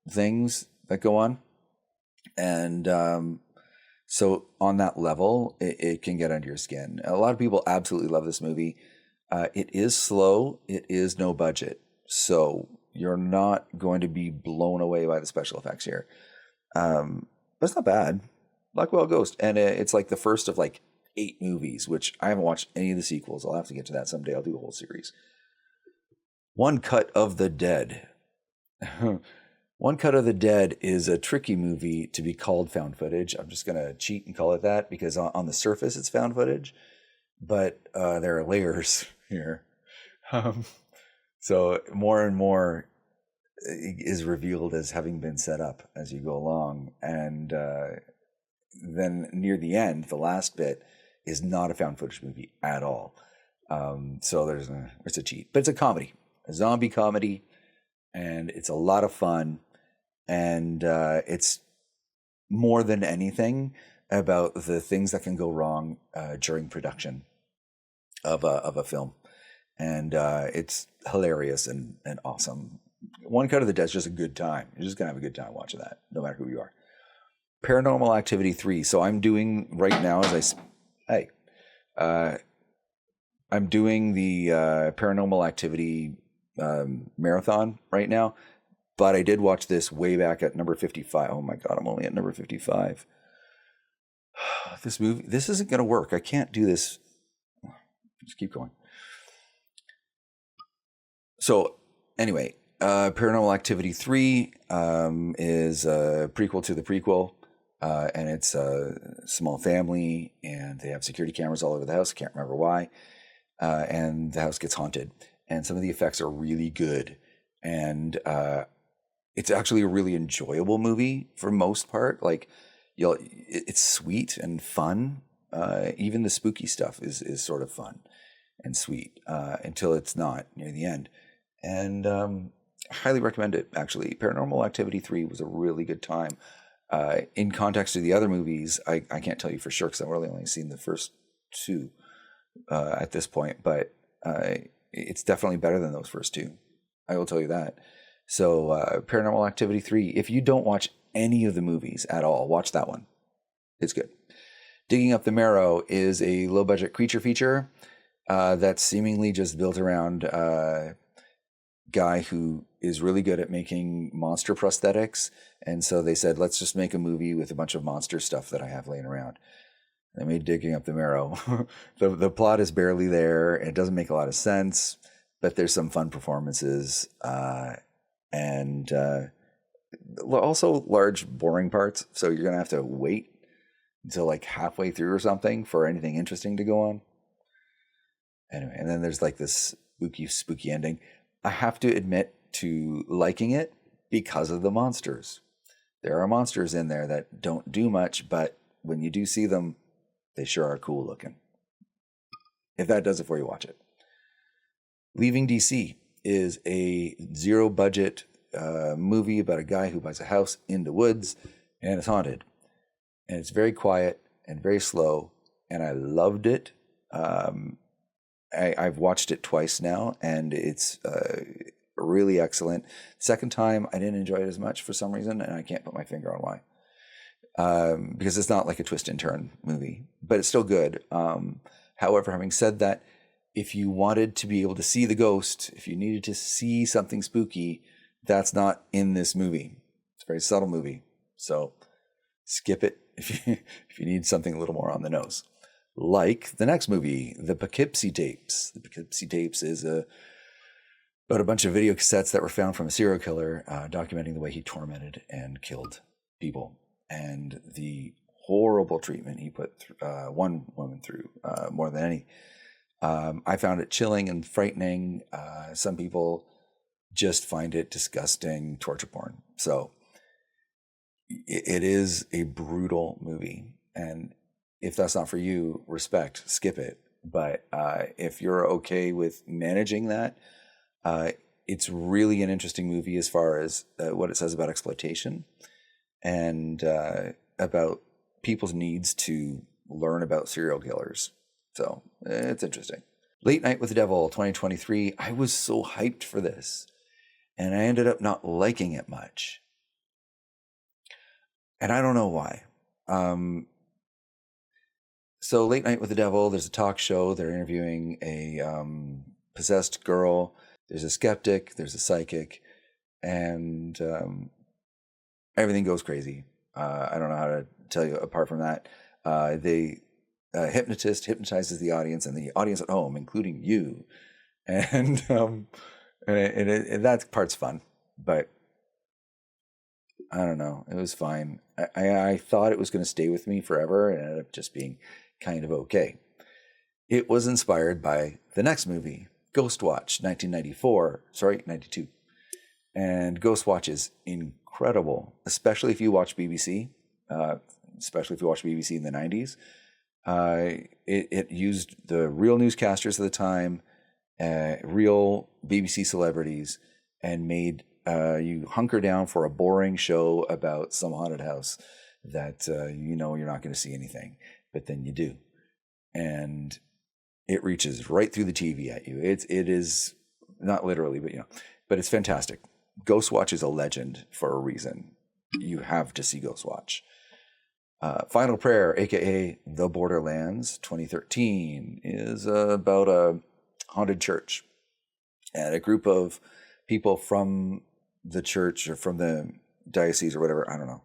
things that go on, and so on that level, it can get under your skin. A lot of people absolutely love this movie. It is slow. It is no budget, so you're not going to be blown away by the special effects here. But it's not bad. Blackwell Ghost, and it's like the first of like 8 movies, which I haven't watched any of the sequels. I'll have to get to that someday. I'll do a whole series. One Cut of the Dead. One Cut of the Dead is a tricky movie to be called found footage. I'm just going to cheat and call it that because on the surface it's found footage, but there are layers here. So more and more is revealed as having been set up as you go along. And then near the end, the last bit is not a found footage movie at all. So it's a cheat, but it's a comedy, a zombie comedy, and it's a lot of fun. And it's more than anything about the things that can go wrong during production of a film. And it's hilarious and awesome. One Cut of the Dead is just a good time. You're just going to have a good time watching that, no matter who you are. Paranormal Activity 3. So I'm doing right now I'm doing the Paranormal Activity marathon right now. But I did watch this way back at number 55. Oh my God, I'm only at number 55. This movie, this isn't going to work. I can't do this. Just keep going. So anyway, Paranormal Activity 3 is a prequel to the prequel. And it's a small family, and they have security cameras all over the house. I can't remember why. And the house gets haunted. And some of the effects are really good. And it's actually a really enjoyable movie for most part. Like, it's sweet and fun. Even the spooky stuff is sort of fun and sweet until it's not near the end. And I highly recommend it, actually. Paranormal Activity 3 was a really good time. In context of the other movies, I can't tell you for sure because I've really only seen the first 2 at this point, but it's definitely better than those first 2. I will tell you that. So Paranormal Activity 3, if you don't watch any of the movies at all, watch that one. It's good. Digging Up the Marrow is a low-budget creature feature that's seemingly just built around a guy who is really good at making monster prosthetics. And so they said, let's just make a movie with a bunch of monster stuff that I have laying around. They made Digging Up the Marrow. The plot is barely there. It doesn't make a lot of sense, but there's some fun performances. And also large, boring parts. So you're going to have to wait until like halfway through or something for anything interesting to go on. Anyway, and then there's like this spooky ending. I have to admit to liking it because of the monsters. There are monsters in there that don't do much, but when you do see them, they sure are cool looking. If that does it for you, watch it. Leaving DC is a zero budget movie about a guy who buys a house in the woods and it's haunted. And it's very quiet and very slow, and I loved it. I've watched it twice now, and it's really excellent. Second time, I didn't enjoy it as much for some reason, and I can't put my finger on why. Because it's not like a twist and turn movie, but it's still good. However, having said that, if you wanted to be able to see the ghost, if you needed to see something spooky, that's not in this movie. It's a very subtle movie, so skip it if you need something a little more on the nose. Like the next movie, The Poughkeepsie Tapes. The Poughkeepsie Tapes is about a bunch of video cassettes that were found from a serial killer documenting the way he tormented and killed people and the horrible treatment he put one woman through more than any. I found it chilling and frightening. Some people just find it disgusting torture porn. So it is a brutal movie, and if that's not for you, respect, skip it. But if you're okay with managing that, it's really an interesting movie as far as what it says about exploitation and about people's needs to learn about serial killers. So it's interesting. Late Night with the Devil 2023. I was so hyped for this, and I ended up not liking it much. And I don't know why. So Late Night with the Devil, there's a talk show. They're interviewing a possessed girl. There's a skeptic. There's a psychic. And everything goes crazy. I don't know how to tell you apart from that. The hypnotist hypnotizes the audience and the audience at home, including you. And that part's fun. But I don't know. It was fine. I thought it was going to stay with me forever, and it ended up just being kind of okay. It was inspired by the next movie, Ghostwatch, 92. And Ghostwatch is incredible, especially if you watch BBC, especially if you watch BBC in the 90s. It used the real newscasters of the time, real BBC celebrities, and made you hunker down for a boring show about some haunted house that you know you're not going to see anything, but then you do. And it reaches right through the TV at you. It is not literally, but but it's fantastic. Ghostwatch is a legend for a reason. You have to see Ghostwatch. Final Prayer, aka The Borderlands, 2013, is about a haunted church and a group of people from the church or from the diocese or whatever. I don't know.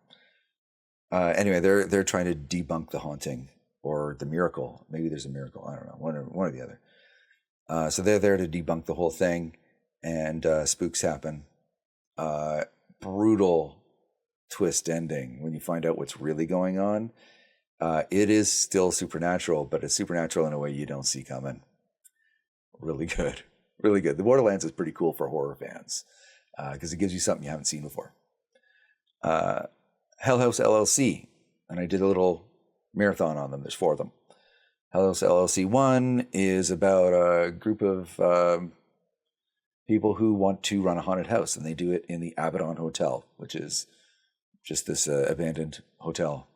Anyway, they're trying to debunk the haunting or the miracle. Maybe there's a miracle. I don't know. One or the other. So they're there to debunk the whole thing, and spooks happen. Brutal twist ending when you find out what's really going on. It is still supernatural, but it's supernatural in a way you don't see coming. Really good. Really good. The Borderlands is pretty cool for horror fans because it gives you something you haven't seen before. Hell House LLC, and I did a little marathon on them. There's 4 of them. Hell House LLC 1 is about a group of people who want to run a haunted house, and they do it in the Abaddon Hotel, which is just this abandoned hotel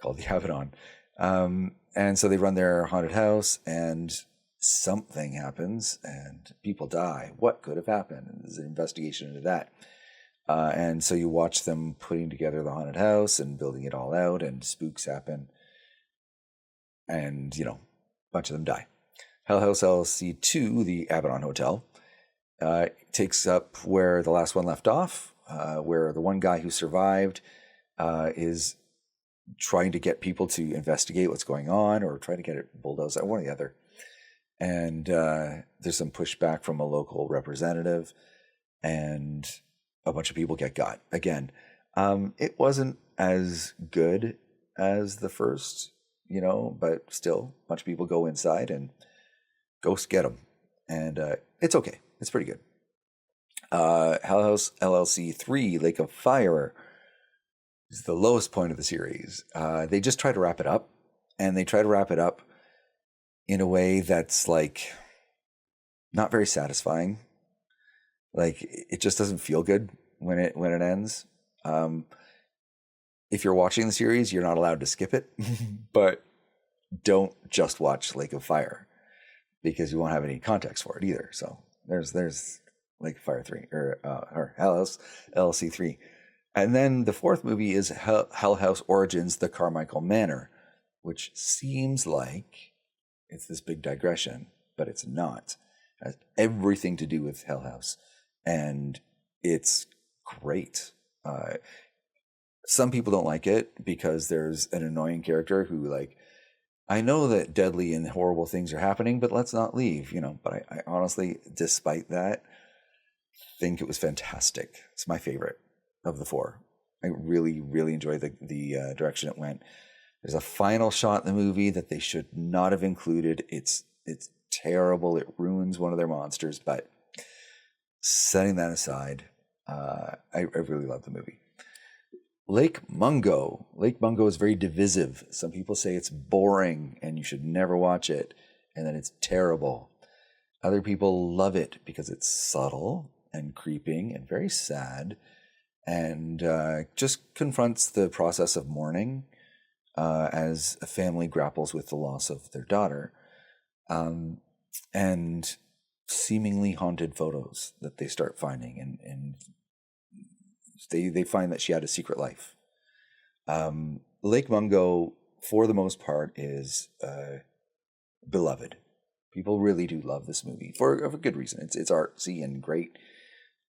called the Abaddon. And so they run their haunted house, and something happens, and people die. What could have happened? And there's an investigation into that. And so you watch them putting together the haunted house and building it all out, and spooks happen. And, a bunch of them die. Hell House LLC 2, the Abaddon Hotel, takes up where the last one left off, where the one guy who survived is trying to get people to investigate what's going on or trying to get it bulldozed out, one or the other. And there's some pushback from a local representative, and a bunch of people get got. Again, it wasn't as good as the first, but still, a bunch of people go inside and ghosts get them. And it's okay. It's pretty good. Hell House LLC 3, Lake of Fire, is the lowest point of the series. They just try to wrap it up, and they try to wrap it up in a way that's like not very satisfying. Like it just doesn't feel good when it ends. If you're watching the series, you're not allowed to skip it, but don't just watch Lake of Fire because you won't have any context for it either. So there's Lake of Fire 3 or Hell House LLC 3. And then the 4th movie is Hell House Origins, The Carmichael Manor, which seems like it's this big digression, but it's not. It has everything to do with Hell House, and it's great. Some people don't like it because there's an annoying character who, I know that deadly and horrible things are happening, but let's not leave, But I honestly, despite that, think it was fantastic. It's my favorite of the 4. I really, really enjoyed the direction it went. There's a final shot in the movie that they should not have included. It's terrible. It ruins one of their monsters. But setting that aside, I really love the movie. Lake Mungo. Lake Mungo is very divisive. Some people say it's boring and you should never watch it, and that it's terrible. Other people love it because it's subtle and creeping and very sad, and just confronts the process of mourning as a family grapples with the loss of their daughter, and seemingly haunted photos that they start finding, and they find that she had a secret life. Lake Mungo, for the most part, is beloved. People really do love this movie for a good reason. It's artsy and great.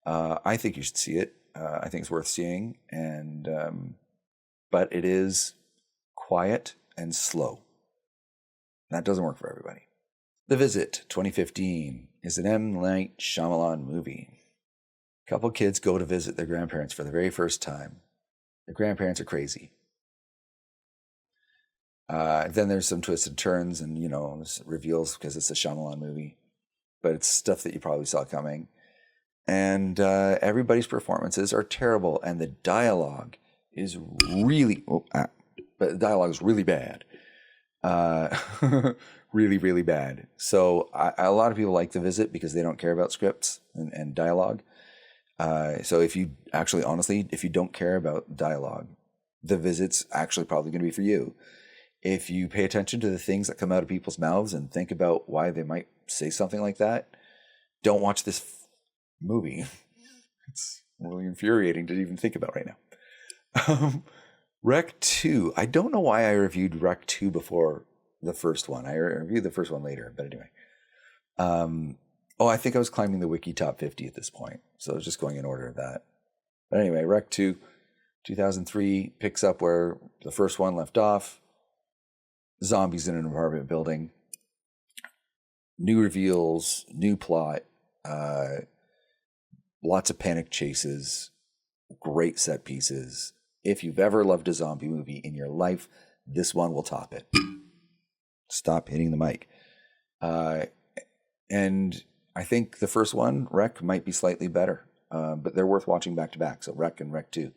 I think you should see it. I think it's worth seeing, and but it is quiet and slow. That doesn't work for everybody. The Visit, 2015, is an M. Night Shyamalan movie. A couple kids go to visit their grandparents for the very first time. The grandparents are crazy. Then there's some twists and turns, and reveals because it's a Shyamalan movie, but it's stuff that you probably saw coming. And everybody's performances are terrible, and the dialogue is really, but the dialogue is really bad. Really, really bad. So a lot of people like The Visit because they don't care about scripts and dialogue. So if you actually, honestly, if you don't care about dialogue, The Visit's actually probably going to be for you. If you pay attention to the things that come out of people's mouths and think about why they might say something like that, don't watch this movie. It's really infuriating to even think about right now. Rec 2. I don't know why I reviewed Rec 2 before the first one. I reviewed the first one later, but anyway. I think I was climbing the Wiki Top 50 at this point, so I was just going in order of that. But anyway, Rec 2, 2003, picks up where the first one left off. Zombies in an apartment building. New reveals, new plot, lots of panic chases, great set pieces. If you've ever loved a zombie movie in your life, this one will top it. Stop hitting the mic. And I think the first one, Rec, might be slightly better, but they're worth watching back to back. So Rec and Rec 2.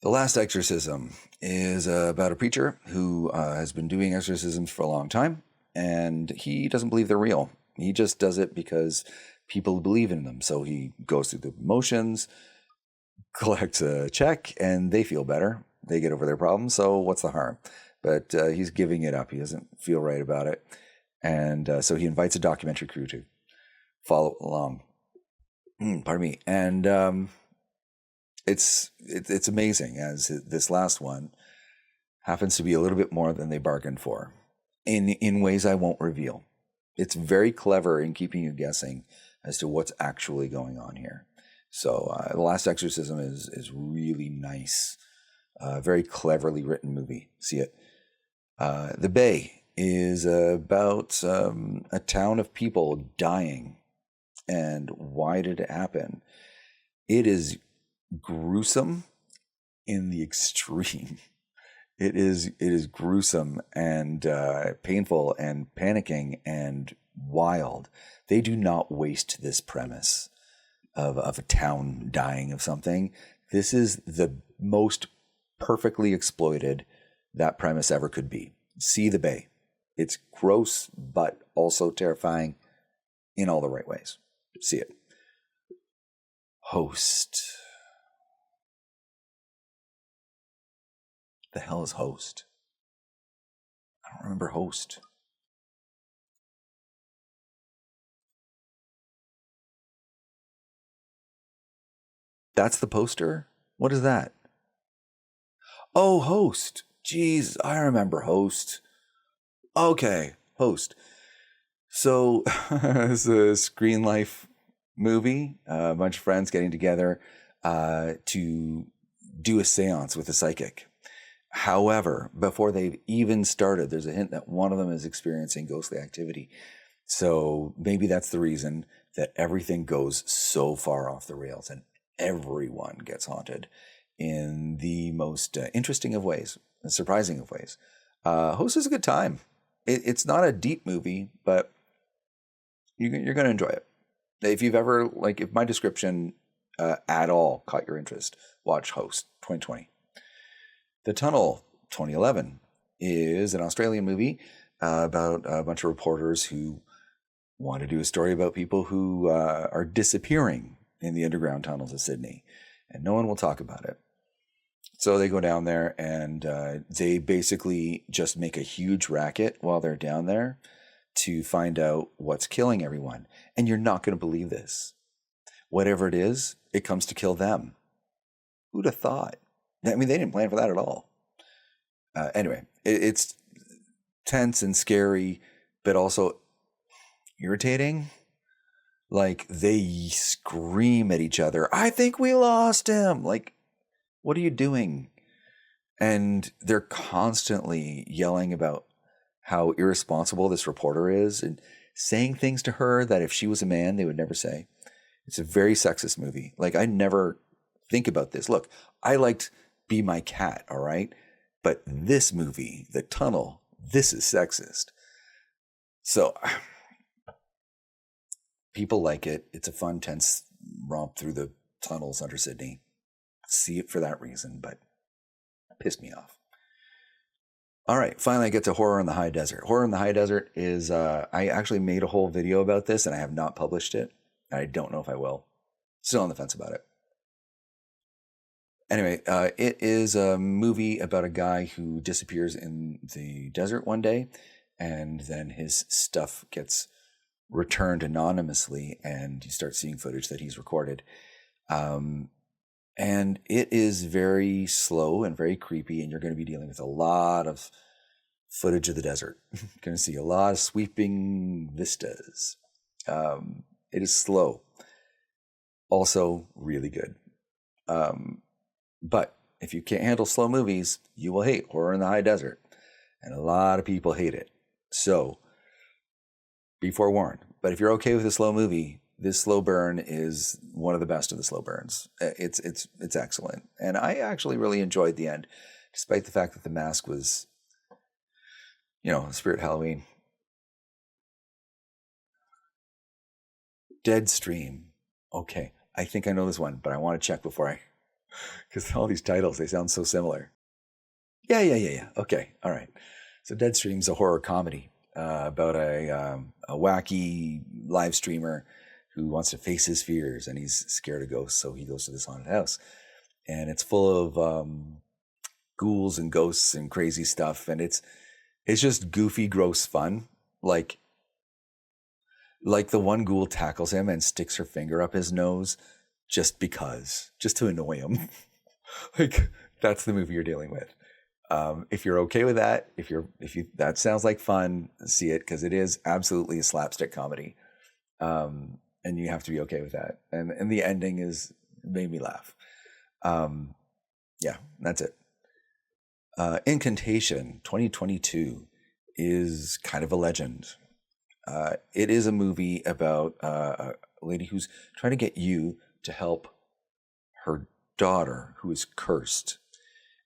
The Last Exorcism is about a preacher who has been doing exorcisms for a long time, and he doesn't believe they're real. He just does it because people believe in them. So he goes through the motions, collects a check, and they feel better. They get over their problems, so what's the harm? But he's giving it up. He doesn't feel right about it. And so he invites a documentary crew to follow along. Pardon me. And it's amazing, as this last one happens to be a little bit more than they bargained for in ways I won't reveal. It's very clever in keeping you guessing as to what's actually going on here. So The Last Exorcism is really nice. Very cleverly written movie. See it. The Bay is about a town of people dying. And why did it happen? It is gruesome in the extreme. It is gruesome and painful and panicking and wild. They do not waste this premise of a town dying of something. This is the most perfectly exploited that premise ever could be. See The Bay. It's gross, but also terrifying in all the right ways. See it. Host. The hell is Host? I don't remember Host. That's the poster? What is that? Oh, Host. Jeez, I remember Host. Okay, Host. So, it's a Screen Life movie. A bunch of friends getting together to do a seance with a psychic. However, before they've even started, there's a hint that one of them is experiencing ghostly activity. So maybe that's the reason that everything goes so far off the rails and everyone gets haunted in the most interesting of ways, and surprising of ways. Host is a good time. It's not a deep movie, but you're going to enjoy it. If you've ever, if my description at all caught your interest, watch Host 2020. The Tunnel, 2011, is an Australian movie about a bunch of reporters who want to do a story about people who are disappearing in the underground tunnels of Sydney, and no one will talk about it. So they go down there and they basically just make a huge racket while they're down there to find out what's killing everyone. And you're not going to believe this. Whatever it is, it comes to kill them. Who'd have thought? I mean, they didn't plan for that at all. Anyway, it's tense and scary, but also irritating. Like, they scream at each other, "I think we lost him!" Like, what are you doing? And they're constantly yelling about how irresponsible this reporter is and saying things to her that if she was a man, they would never say. It's a very sexist movie. Like, I never think about this. Look, I liked Be My Cat, all right? But this movie, The Tunnel, this is sexist. So people like it. It's a fun, tense romp through the tunnels under Sydney. See it for that reason, but it pissed me off. All right, finally I get to Horror in the High Desert. Horror in the High Desert is, I actually made a whole video about this and I have not published it. I don't know if I will. Still on the fence about it. Anyway, it is a movie about a guy who disappears in the desert one day, and then his stuff gets returned anonymously, and you start seeing footage that he's recorded. And it is very slow and very creepy, and you're going to be dealing with a lot of footage of the desert. You're going to see a lot of sweeping vistas. It is slow. Also really good. But if you can't handle slow movies, you will hate Horror in the High Desert. And a lot of people hate it. So be forewarned. But if you're okay with a slow movie, this slow burn is one of the best of the slow burns. It's excellent. And I actually really enjoyed the end, despite the fact that the mask was, Spirit Halloween. Deadstream. Okay, I think I know this one, but I want to check before because all these titles, they sound so similar. Yeah. Okay, all right. So Deadstream's a horror comedy about a wacky live streamer who wants to face his fears, and he's scared of ghosts, so he goes to this haunted house. And it's full of ghouls and ghosts and crazy stuff, and it's just goofy, gross fun. Like the one ghoul tackles him and sticks her finger up his nose just to annoy him. Like, that's the movie you're dealing with. If you're okay with that, if that sounds like fun, see it, because it is absolutely a slapstick comedy. And you have to be okay with that. And the ending made me laugh. Yeah, that's it. Incantation 2022 is kind of a legend. It is a movie about a lady who's trying to get you to help her daughter who is cursed.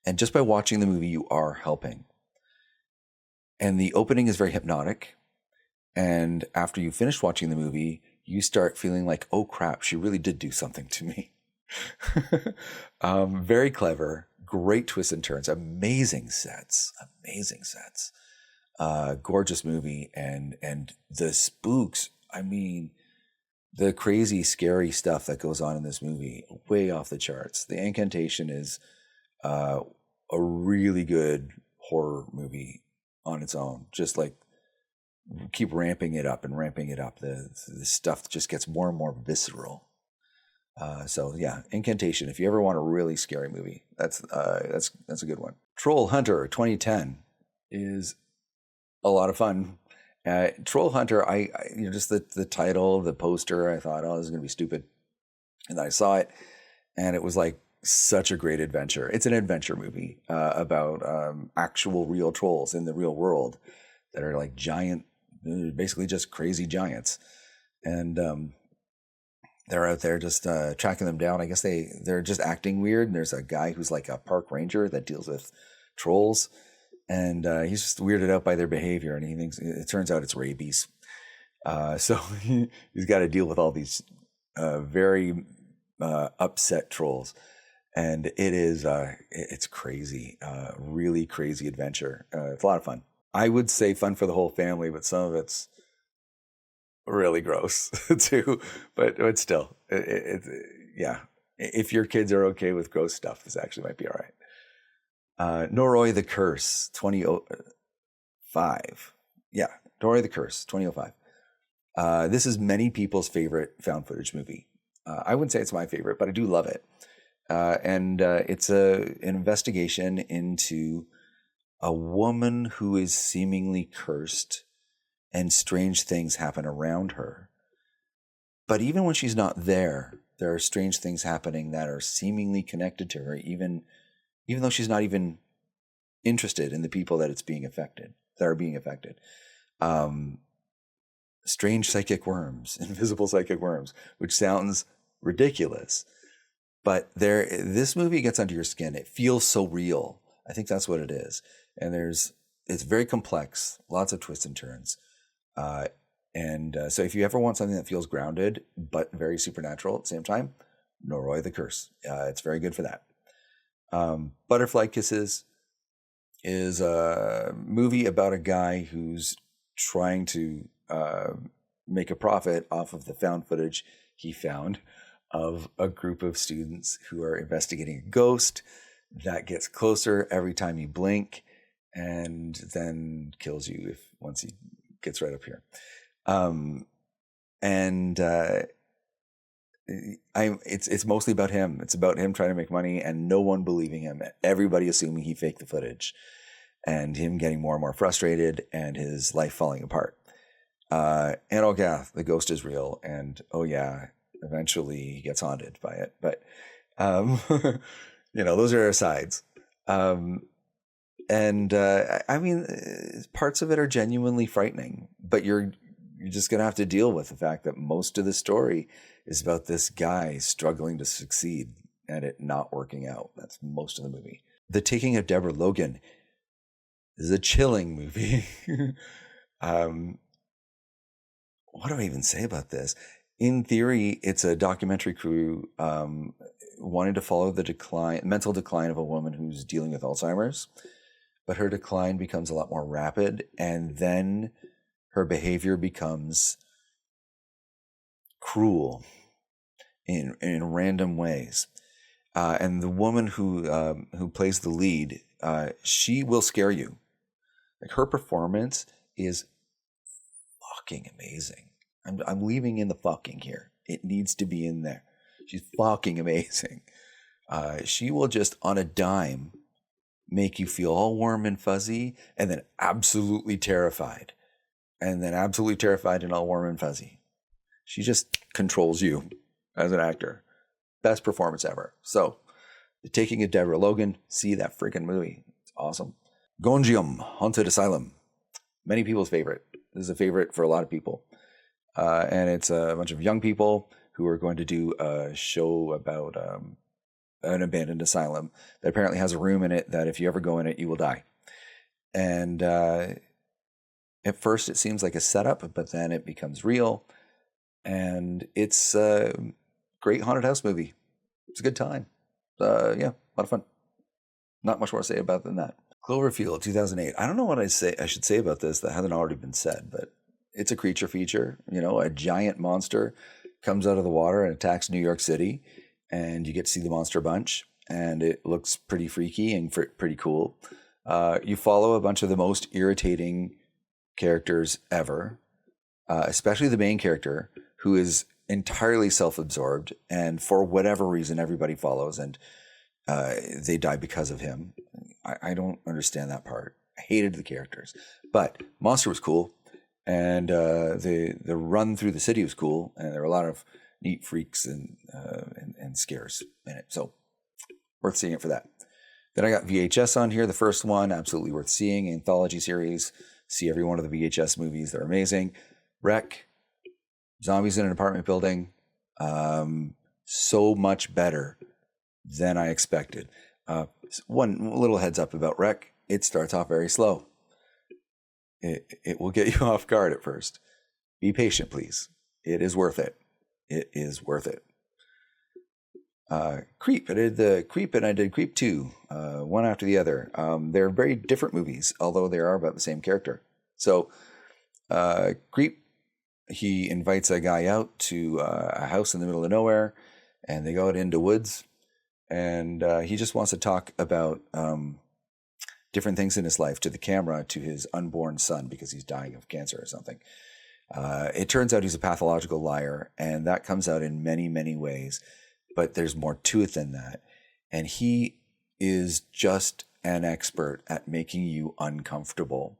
And just by watching the movie, you are helping. And the opening is very hypnotic. And after you finish watching the movie, you start feeling like, oh crap, she really did do something to me. Very clever, great twists and turns, amazing sets. Gorgeous movie, and the spooks, I mean, the crazy, scary stuff that goes on in this movie, way off the charts. The Incantation is a really good horror movie on its own. Just like keep ramping it up. The stuff just gets more and more visceral. So yeah, Incantation. If you ever want a really scary movie, that's a good one. Troll Hunter 2010 is a lot of fun. Troll Hunter, I just the title, the poster, I thought, oh, this is gonna be stupid, and then I saw it, and it was like such a great adventure. It's an adventure movie about actual real trolls in the real world that are like giant, basically just crazy giants, and they're out there just tracking them down. I guess they're just acting weird, and there's a guy who's like a park ranger that deals with trolls. And he's just weirded out by their behavior, and he thinks it turns out it's rabies. So he's got to deal with all these very upset trolls. And it is it's crazy, really crazy adventure. It's a lot of fun. I would say fun for the whole family, but some of it's really gross too. But still, yeah. If your kids are okay with gross stuff, this actually might be all right. Noroi the Curse, 2005. Yeah, Noroi the Curse, 2005. This is many people's favorite found footage movie. I wouldn't say it's my favorite, but I do love it. And it's an investigation into a woman who is seemingly cursed and strange things happen around her. But even when she's not there, there are strange things happening that are seemingly connected to her, even though she's not even interested in the people that are being affected. Strange psychic worms, invisible psychic worms, which sounds ridiculous. But this movie gets under your skin. It feels so real. I think that's what it is. And it's very complex, lots of twists and turns. So if you ever want something that feels grounded, but very supernatural at the same time, Noroi the Curse. It's very good for that. Butterfly Kisses is a movie about a guy who's trying to make a profit off of the found footage he found of a group of students who are investigating a ghost that gets closer every time you blink and then kills you once he gets right up here. It's mostly about him. It's about him trying to make money and no one believing him. Everybody assuming he faked the footage and him getting more and more frustrated and his life falling apart. And oh yeah, the ghost is real. And oh yeah, eventually he gets haunted by it. But, those are asides. I mean, parts of it are genuinely frightening, but you're just going to have to deal with the fact that most of the story is about this guy struggling to succeed and it not working out. That's most of the movie. The Taking of Deborah Logan is a chilling movie. What do I even say about this? In theory, it's a documentary crew wanting to follow the mental decline of a woman who's dealing with Alzheimer's, but her decline becomes a lot more rapid, and then her behavior becomes cruel in random ways. And the woman who plays the lead, she will scare you. Like, her performance is fucking amazing. I'm leaving in the fucking here. It needs to be in there. She's fucking amazing. She will just on a dime make you feel all warm and fuzzy, and then absolutely terrified, and then absolutely terrified and all warm and fuzzy. She just controls you as an actor. Best performance ever. So, The Taking of Deborah Logan, see that freaking movie. It's awesome. Gonjiam, Haunted Asylum. Many people's favorite. This is a favorite for a lot of people. And it's a bunch of young people who are going to do a show about an abandoned asylum that apparently has a room in it that if you ever go in it, you will die. And at first it seems like a setup, but then it becomes real. And it's a great haunted house movie. It's a good time. Yeah, a lot of fun. Not much more to say about it than that. Cloverfield, 2008. I don't know what I should say about this that hasn't already been said, but it's a creature feature. A giant monster comes out of the water and attacks New York City, and you get to see the monster bunch, and it looks pretty freaky and pretty cool. You follow a bunch of the most irritating characters ever, especially the main character, who is entirely self-absorbed, and for whatever reason, everybody follows, and they die because of him. I don't understand that part. I hated the characters, but monster was cool, and the run through the city was cool, and there were a lot of neat freaks and scares in it. So worth seeing it for that. Then I got VHS on here. The first one, absolutely worth seeing. Anthology series. See every one of the VHS movies. They're amazing. Wreck. Zombies in an apartment building. So much better than I expected. One little heads up about Wreck. It starts off very slow. It will get you off guard at first. Be patient, please. It is worth it. It is worth it. Creep. I did the Creep and I did Creep 2, one after the other. They're very different movies, although they are about the same character. So, Creep, he invites a guy out to a house in the middle of nowhere, and they go out into woods, and he just wants to talk about different things in his life to the camera, to his unborn son, because he's dying of cancer or something. It turns out he's a pathological liar, and that comes out in many, many ways. But there's more to it than that. And he is just an expert at making you uncomfortable,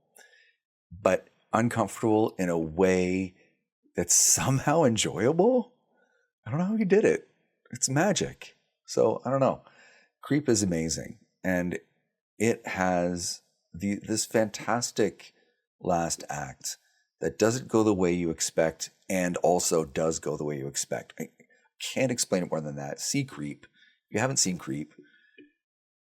but uncomfortable in a way that's somehow enjoyable. I don't know how he did it. It's magic. So I don't know. Creep is amazing. And it has this fantastic last act that doesn't go the way you expect and also does go the way you expect. I can't explain it more than that. See Creep. If you haven't seen Creep,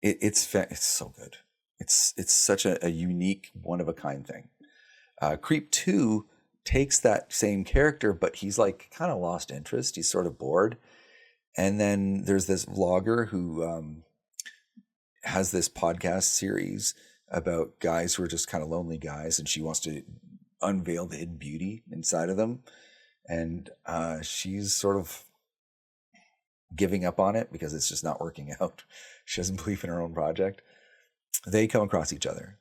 it's so good. It's such a unique, one-of-a-kind thing. Creep 2 takes that same character, but he's like kind of lost interest. He's sort of bored. And then there's this vlogger who has this podcast series about guys who are just kind of lonely guys, and she wants to unveil the hidden beauty inside of them. And she's sort of giving up on it because it's just not working out. She doesn't believe in her own project. They come across each other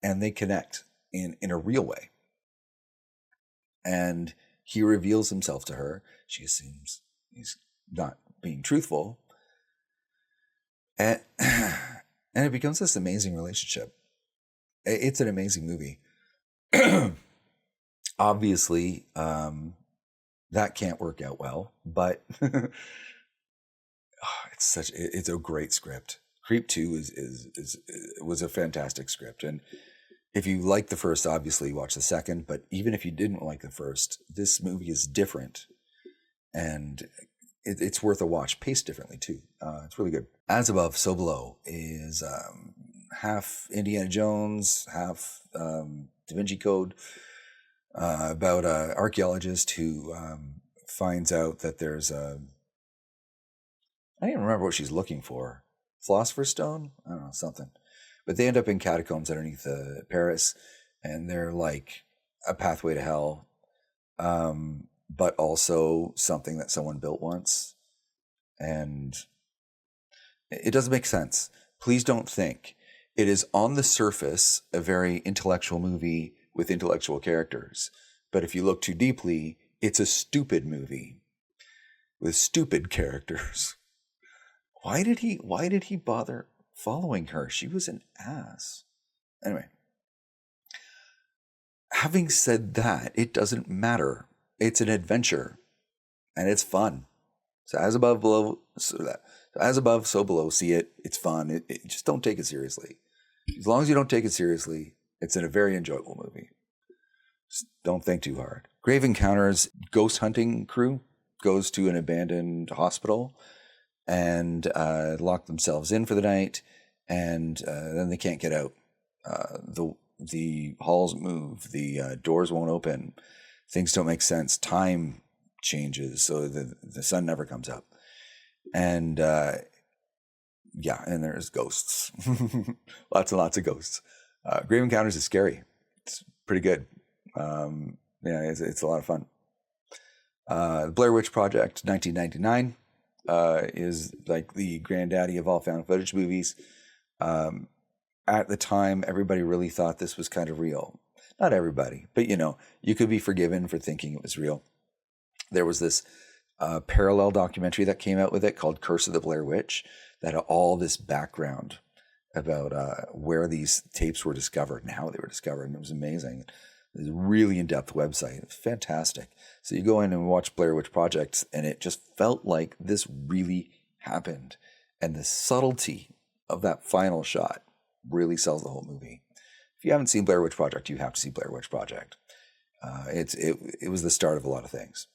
and they connect in a real way. And he reveals himself to her. She assumes he's not being truthful. And it becomes this amazing relationship. It's an amazing movie. Obviously, that can't work out well, but it's a great script. Creep 2 was a fantastic script. And if you like the first, obviously watch the second, but even if you didn't like the first, this movie is different and it's worth a watch, paced differently too. It's really good. As Above, So Below is half Indiana Jones, half Da Vinci Code, about an archaeologist who finds out that there's I don't even remember what she's looking for. Philosopher's Stone? I don't know, something. But they end up in catacombs underneath Paris, and they're like a pathway to hell, but also something that someone built once. And it doesn't make sense. Please don't think. It is on the surface a very intellectual movie with intellectual characters. But if you look too deeply, it's a stupid movie with stupid characters. Why did he bother following her? She was an ass. Anyway, having said that, it doesn't matter. It's an adventure, and it's fun. So as above, so below. See it. It's fun. Just don't take it seriously. As long as you don't take it seriously, it's a very enjoyable movie. Just don't think too hard. Grave Encounters ghost hunting crew goes to an abandoned hospital and lock themselves in for the night, and then they can't get out. The halls move, the doors won't open, things don't make sense, time changes, so the sun never comes up, and and there's ghosts, lots and lots of ghosts. Grave Encounters is scary. It's pretty good. It's a lot of fun. Blair Witch Project, 1999. Is like the granddaddy of all found footage movies. At the time, everybody really thought this was kind of real. Not everybody, but you could be forgiven for thinking it was real. There was this parallel documentary that came out with it called Curse of the Blair Witch that had all this background about where these tapes were discovered and how they were discovered, and it was amazing. It was a really in-depth website. It was fantastic. So you go in and watch Blair Witch Project, and it just felt like this really happened. And the subtlety of that final shot really sells the whole movie. If you haven't seen Blair Witch Project, you have to see Blair Witch Project. It was the start of a lot of things.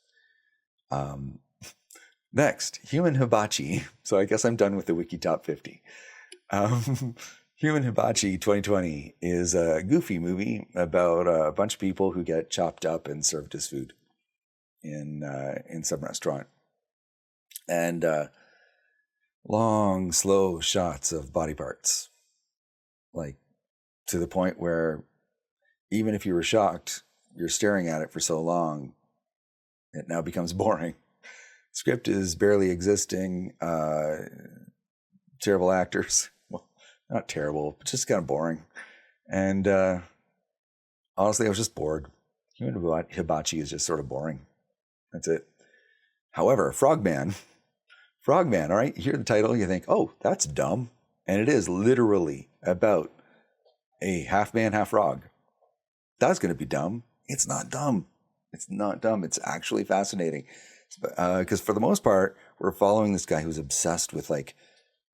Next, Human Hibachi. So I guess I'm done with the Wiki Top 50. Human Hibachi 2020 is a goofy movie about a bunch of people who get chopped up and served as food in some restaurant. And long, slow shots of body parts, like to the point where even if you were shocked, you're staring at it for so long, it now becomes boring. Script is barely existing. Terrible actors. Well, not terrible, but just kind of boring. And honestly, I was just bored. Human Hibachi is just sort of boring. That's it. However, Frogman, all right, you hear the title, you think, oh, that's dumb. And it is literally about a half man, half frog. That's going to be dumb. It's not dumb. It's not dumb. It's actually fascinating. Because for the most part, we're following this guy who's obsessed with like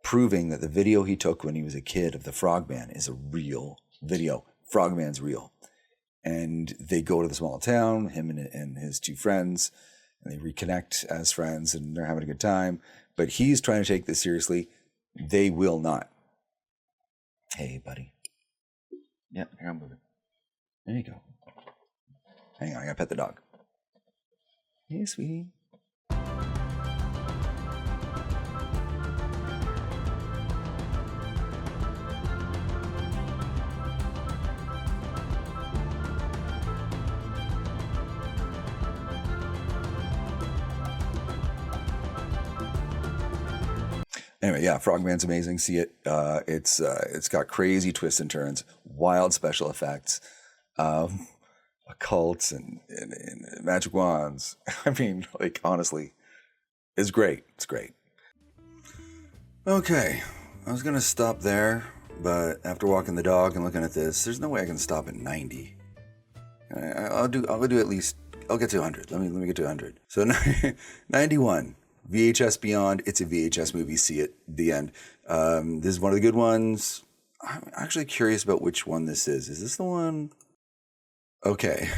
proving that the video he took when he was a kid of the Frogman is a real video. Frogman's real. And they go to the small town, him and his two friends, and they reconnect as friends and they're having a good time. But he's trying to take this seriously. They will not. Hey, buddy. Yeah, here, I'm moving. There you go. Hang on, I gotta pet the dog. Hey, sweetie. Anyway, yeah, Frogman's amazing. See it. It's got crazy twists and turns, wild special effects, occults and magic wands. I mean, like, honestly, it's great. It's great. Okay, I was gonna stop there, but after walking the dog and looking at this, there's no way I can stop at 90. I'll do at least. I'll get to 100. Let me get to 100. So 91. VHS Beyond, it's a VHS movie, see it, the end. This is one of the good ones. I'm actually curious about which one this is. Is this the one? Okay.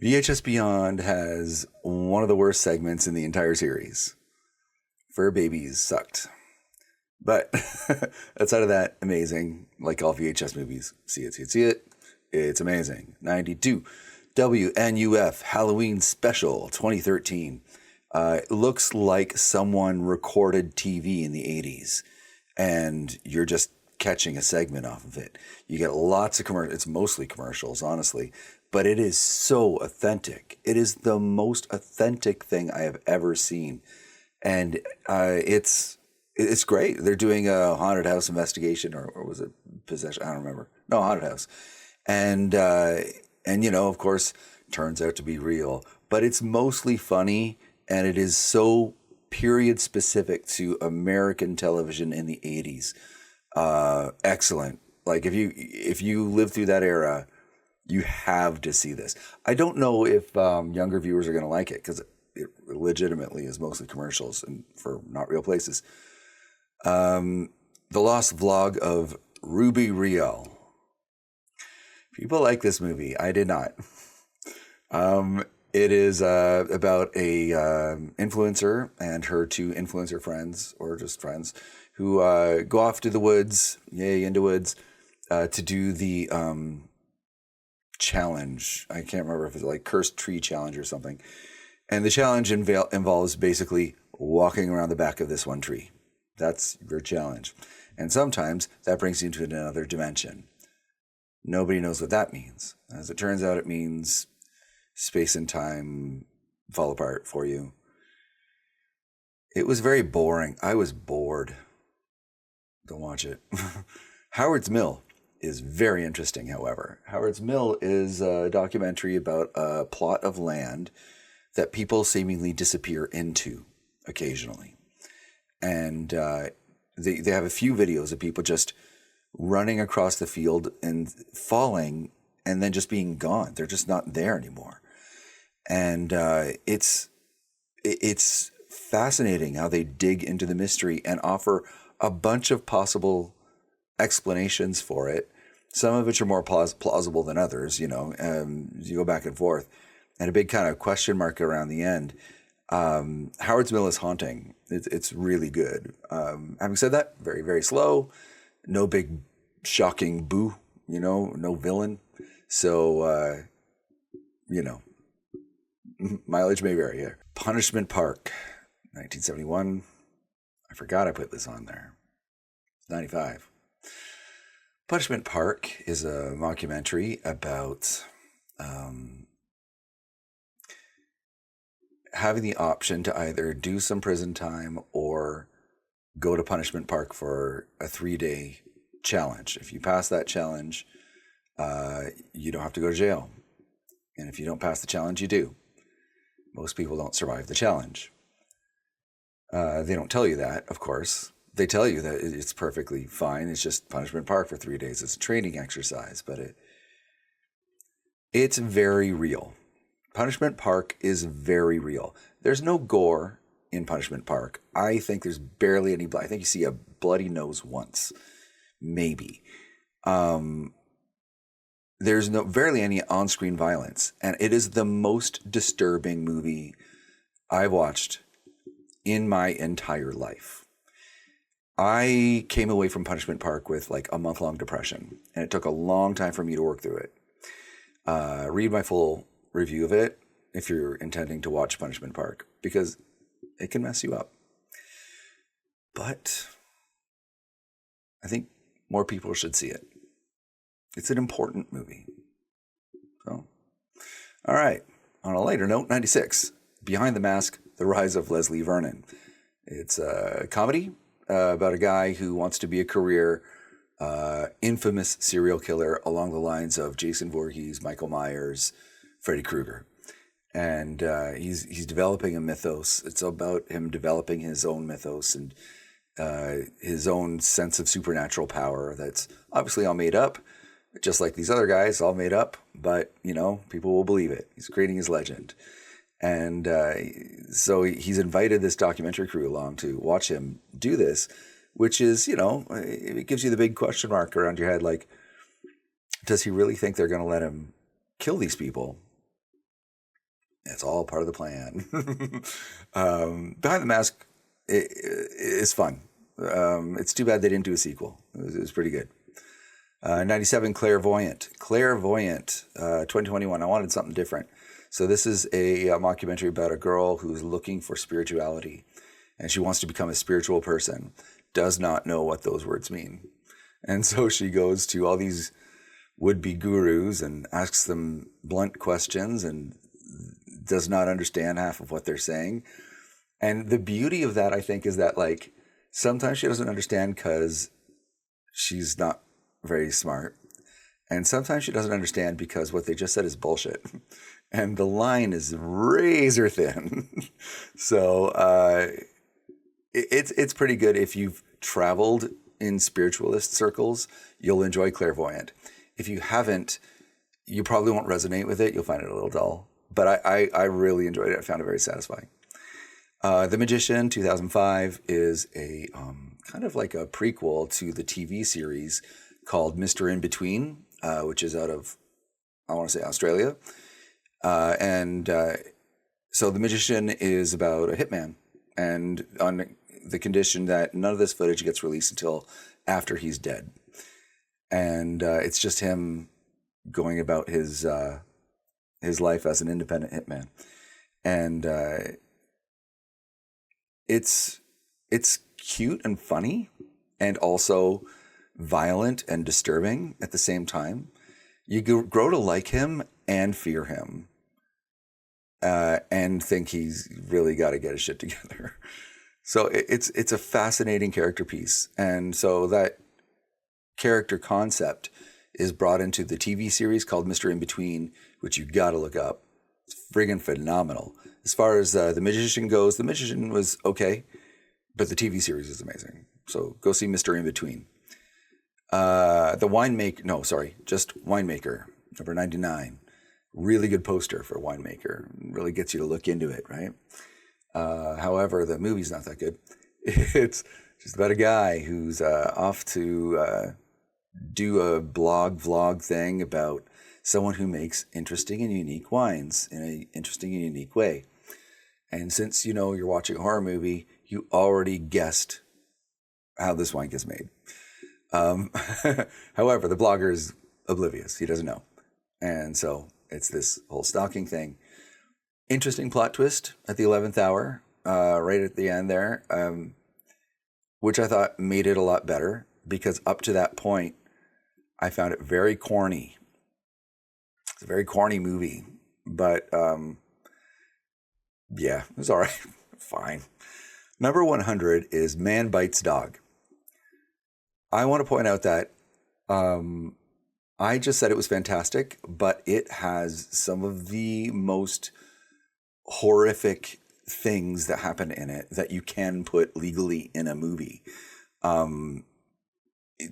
VHS Beyond has one of the worst segments in the entire series. Fur babies sucked. But outside of that, amazing. Like all VHS movies. See it. It's amazing. 92. WNUF Halloween Special 2013. It looks like someone recorded TV in the 80s and you're just catching a segment off of it. You get lots of commercials. It's mostly commercials, honestly, but it is so authentic. It is the most authentic thing I have ever seen. And it's great. They're doing a haunted house investigation or was it possession? I don't remember. No, haunted house. And you know, of course, turns out to be real, but it's mostly funny. And it is so period specific to American television in the 80s. Excellent. Like if you live through that era, you have to see this. I don't know if younger viewers are going to like it because it legitimately is mostly commercials and for not real places. The Lost Vlog of Ruby Riel. People like this movie. I did not. It is about a influencer and her two influencer friends, or just friends, who go off to the woods, into woods, to do the challenge. I can't remember if it's like Cursed Tree Challenge or something. And the challenge involves basically walking around the back of this one tree. That's your challenge. And sometimes that brings you into another dimension. Nobody knows what that means. As it turns out, it means space and time fall apart for you. It was very boring. I was bored. Don't watch it. Howard's Mill is very interesting, however. Howard's Mill is a documentary about a plot of land that people seemingly disappear into occasionally. And they have a few videos of people just running across the field and falling and then just being gone. They're just not there anymore. And it's fascinating how they dig into the mystery and offer a bunch of possible explanations for it. Some of which are more plausible than others, you know. You go back and forth. And a big kind of question mark around the end. Howard's Mill is haunting. It's really good. Having said that, very, very slow. No big shocking boo, you know, no villain. So, you know, mileage may vary here. Punishment Park, 1971. I forgot I put this on there. 95. Punishment Park is a mockumentary about having the option to either do some prison time or go to Punishment Park for a 3-day challenge. If you pass that challenge, you don't have to go to jail. And if you don't pass the challenge, you do. Most people don't survive the challenge. They don't tell you that, of course. They tell you that it's perfectly fine. It's just Punishment Park for 3 days. It's a training exercise, but it's very real. Punishment Park is very real. There's no gore in Punishment Park. I think there's barely any blood. I think you see a bloody nose once, maybe. There's barely any on-screen violence, and it is the most disturbing movie I've watched in my entire life. I came away from Punishment Park with like a month-long depression, and it took a long time for me to work through it. Read my full review of it if you're intending to watch Punishment Park, because it can mess you up. But I think more people should see it. It's an important movie. So, all right. On a lighter note, 96, Behind the Mask, The Rise of Leslie Vernon. It's a comedy about a guy who wants to be a career infamous serial killer along the lines of Jason Voorhees, Michael Myers, Freddy Krueger. And he's developing a mythos. It's about him developing his own mythos and his own sense of supernatural power that's obviously all made up, just like these other guys, all made up. But, you know, people will believe it. He's creating his legend. And so he's invited this documentary crew along to watch him do this, which is, you know, it gives you the big question mark around your head. Like, does he really think they're going to let him kill these people? It's all part of the plan. Behind the Mask is fun. It's too bad they didn't do a sequel. It was pretty good. 97, Clairvoyant. 2021. I wanted something different. So this is a mockumentary about a girl who's looking for spirituality, and she wants to become a spiritual person, does not know what those words mean. And so she goes to all these would-be gurus and asks them blunt questions and does not understand half of what they're saying. And the beauty of that, I think, is that, like, sometimes she doesn't understand because she's not very smart. And sometimes she doesn't understand because what they just said is bullshit. And the line is razor thin. So it's pretty good. If you've traveled in spiritualist circles, you'll enjoy Clairvoyant. If you haven't, you probably won't resonate with it. You'll find it a little dull. But I really enjoyed it. I found it very satisfying. The Magician, 2005, is a kind of like a prequel to the TV series called Mr. In Between, which is out of, I want to say, Australia. So The Magician is about a hitman, and on the condition that none of this footage gets released until after he's dead. And it's just him going about his life as an independent hitman. And it's cute and funny and also violent and disturbing at the same time. You grow to like him and fear him. And think he's really got to get his shit together. So it's a fascinating character piece. And so that character concept is brought into the TV series called Mr. In Between, which you got to look up. It's friggin' phenomenal. As far as The Magician goes, The Magician was okay, but the TV series is amazing. So go see Mr. In Between. Just Winemaker, number 99. Really good poster for Winemaker. Really gets you to look into it, right? However, the movie's not that good. It's just about a guy who's off to do a vlog thing about someone who makes interesting and unique wines in an interesting and unique way. And since you know you're watching a horror movie, you already guessed how this wine gets made. However, the blogger is oblivious. He doesn't know. And so it's this whole stalking thing. Interesting plot twist at the 11th hour, right at the end there. which I thought made it a lot better, because up to that point, I found it very corny. It's a very corny movie, but yeah, it was all right. Fine. Number 100 is Man Bites Dog. I want to point out that I just said it was fantastic, but it has some of the most horrific things that happen in it that you can put legally in a movie.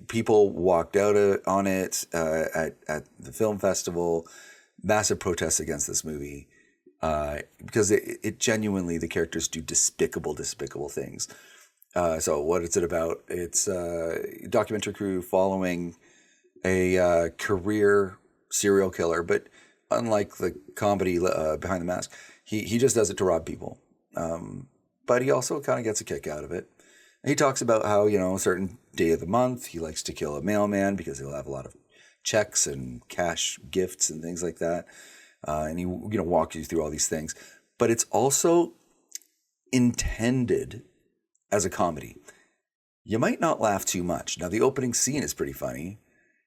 People walked out on it at the film festival. Massive protests against this movie because it genuinely, the characters do despicable things. So what is it about? It's a documentary crew following a career serial killer, but unlike the comedy Behind the Mask, he just does it to rob people. But he also kind of gets a kick out of it. And he talks about how, a certain day of the month, he likes to kill a mailman because he'll have a lot of checks and cash gifts and things like that. And he, walks you through all these things. But it's also intended as a comedy. You might not laugh too much. Now, the opening scene is pretty funny.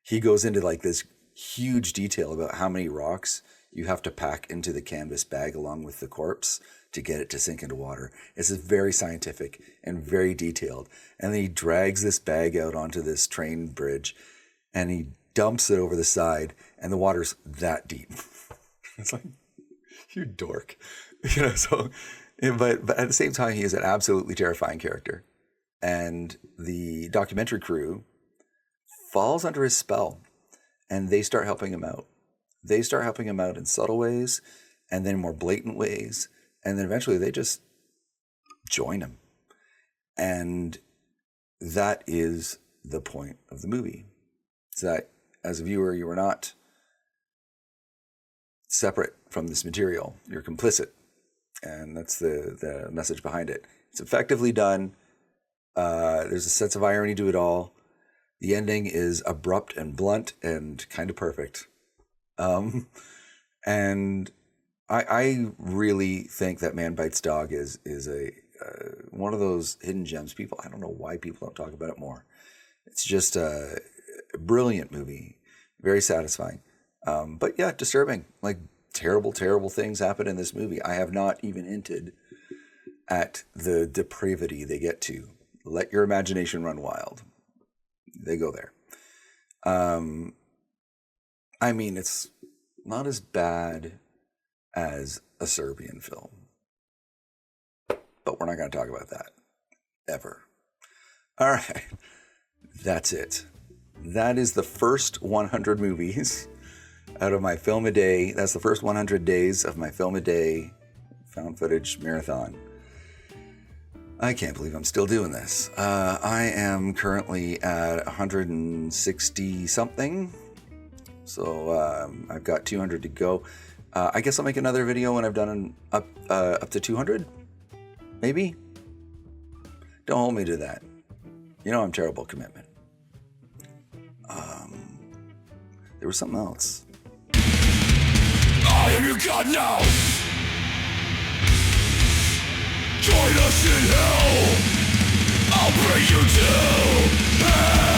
He goes into like this huge detail about how many rocks you have to pack into the canvas bag along with the corpse to get it to sink into water. It's very scientific and very detailed. And then he drags this bag out onto this train bridge and he dumps it over the side and the water's that deep. It's like, you dork. But at the same time, he is an absolutely terrifying character. And the documentary crew falls under his spell and they start helping him out. They start helping him out in subtle ways and then more blatant ways. And then eventually they just join him. And that is the point of the movie. It's that as a viewer, you are not separate from this material. You're complicit. And that's the message behind it. It's effectively done. There's a sense of irony to it all. The ending is abrupt and blunt and kind of perfect. And I really think that Man Bites Dog is a one of those hidden gems. I don't know why people don't talk about it more. It's just a brilliant movie, very satisfying. But yeah, disturbing. Like terrible things happen in this movie. I have not even hinted at the depravity they get to. Let your imagination run wild. They go there. I mean, it's not as bad as a Serbian film. But we're not going to talk about that. Ever. All right. That's it. That is the first 100 movies out of my Film a Day. That's the first 100 days of my Film a Day found footage marathon. I can't believe I'm still doing this. I am currently at 160 something. So I've got 200 to go. I guess I'll make another video when I've done up to 200. Maybe. Don't hold me to that. I'm terrible at commitment. There was something else. I am your God now. Join us in hell. I'll bring you to hell.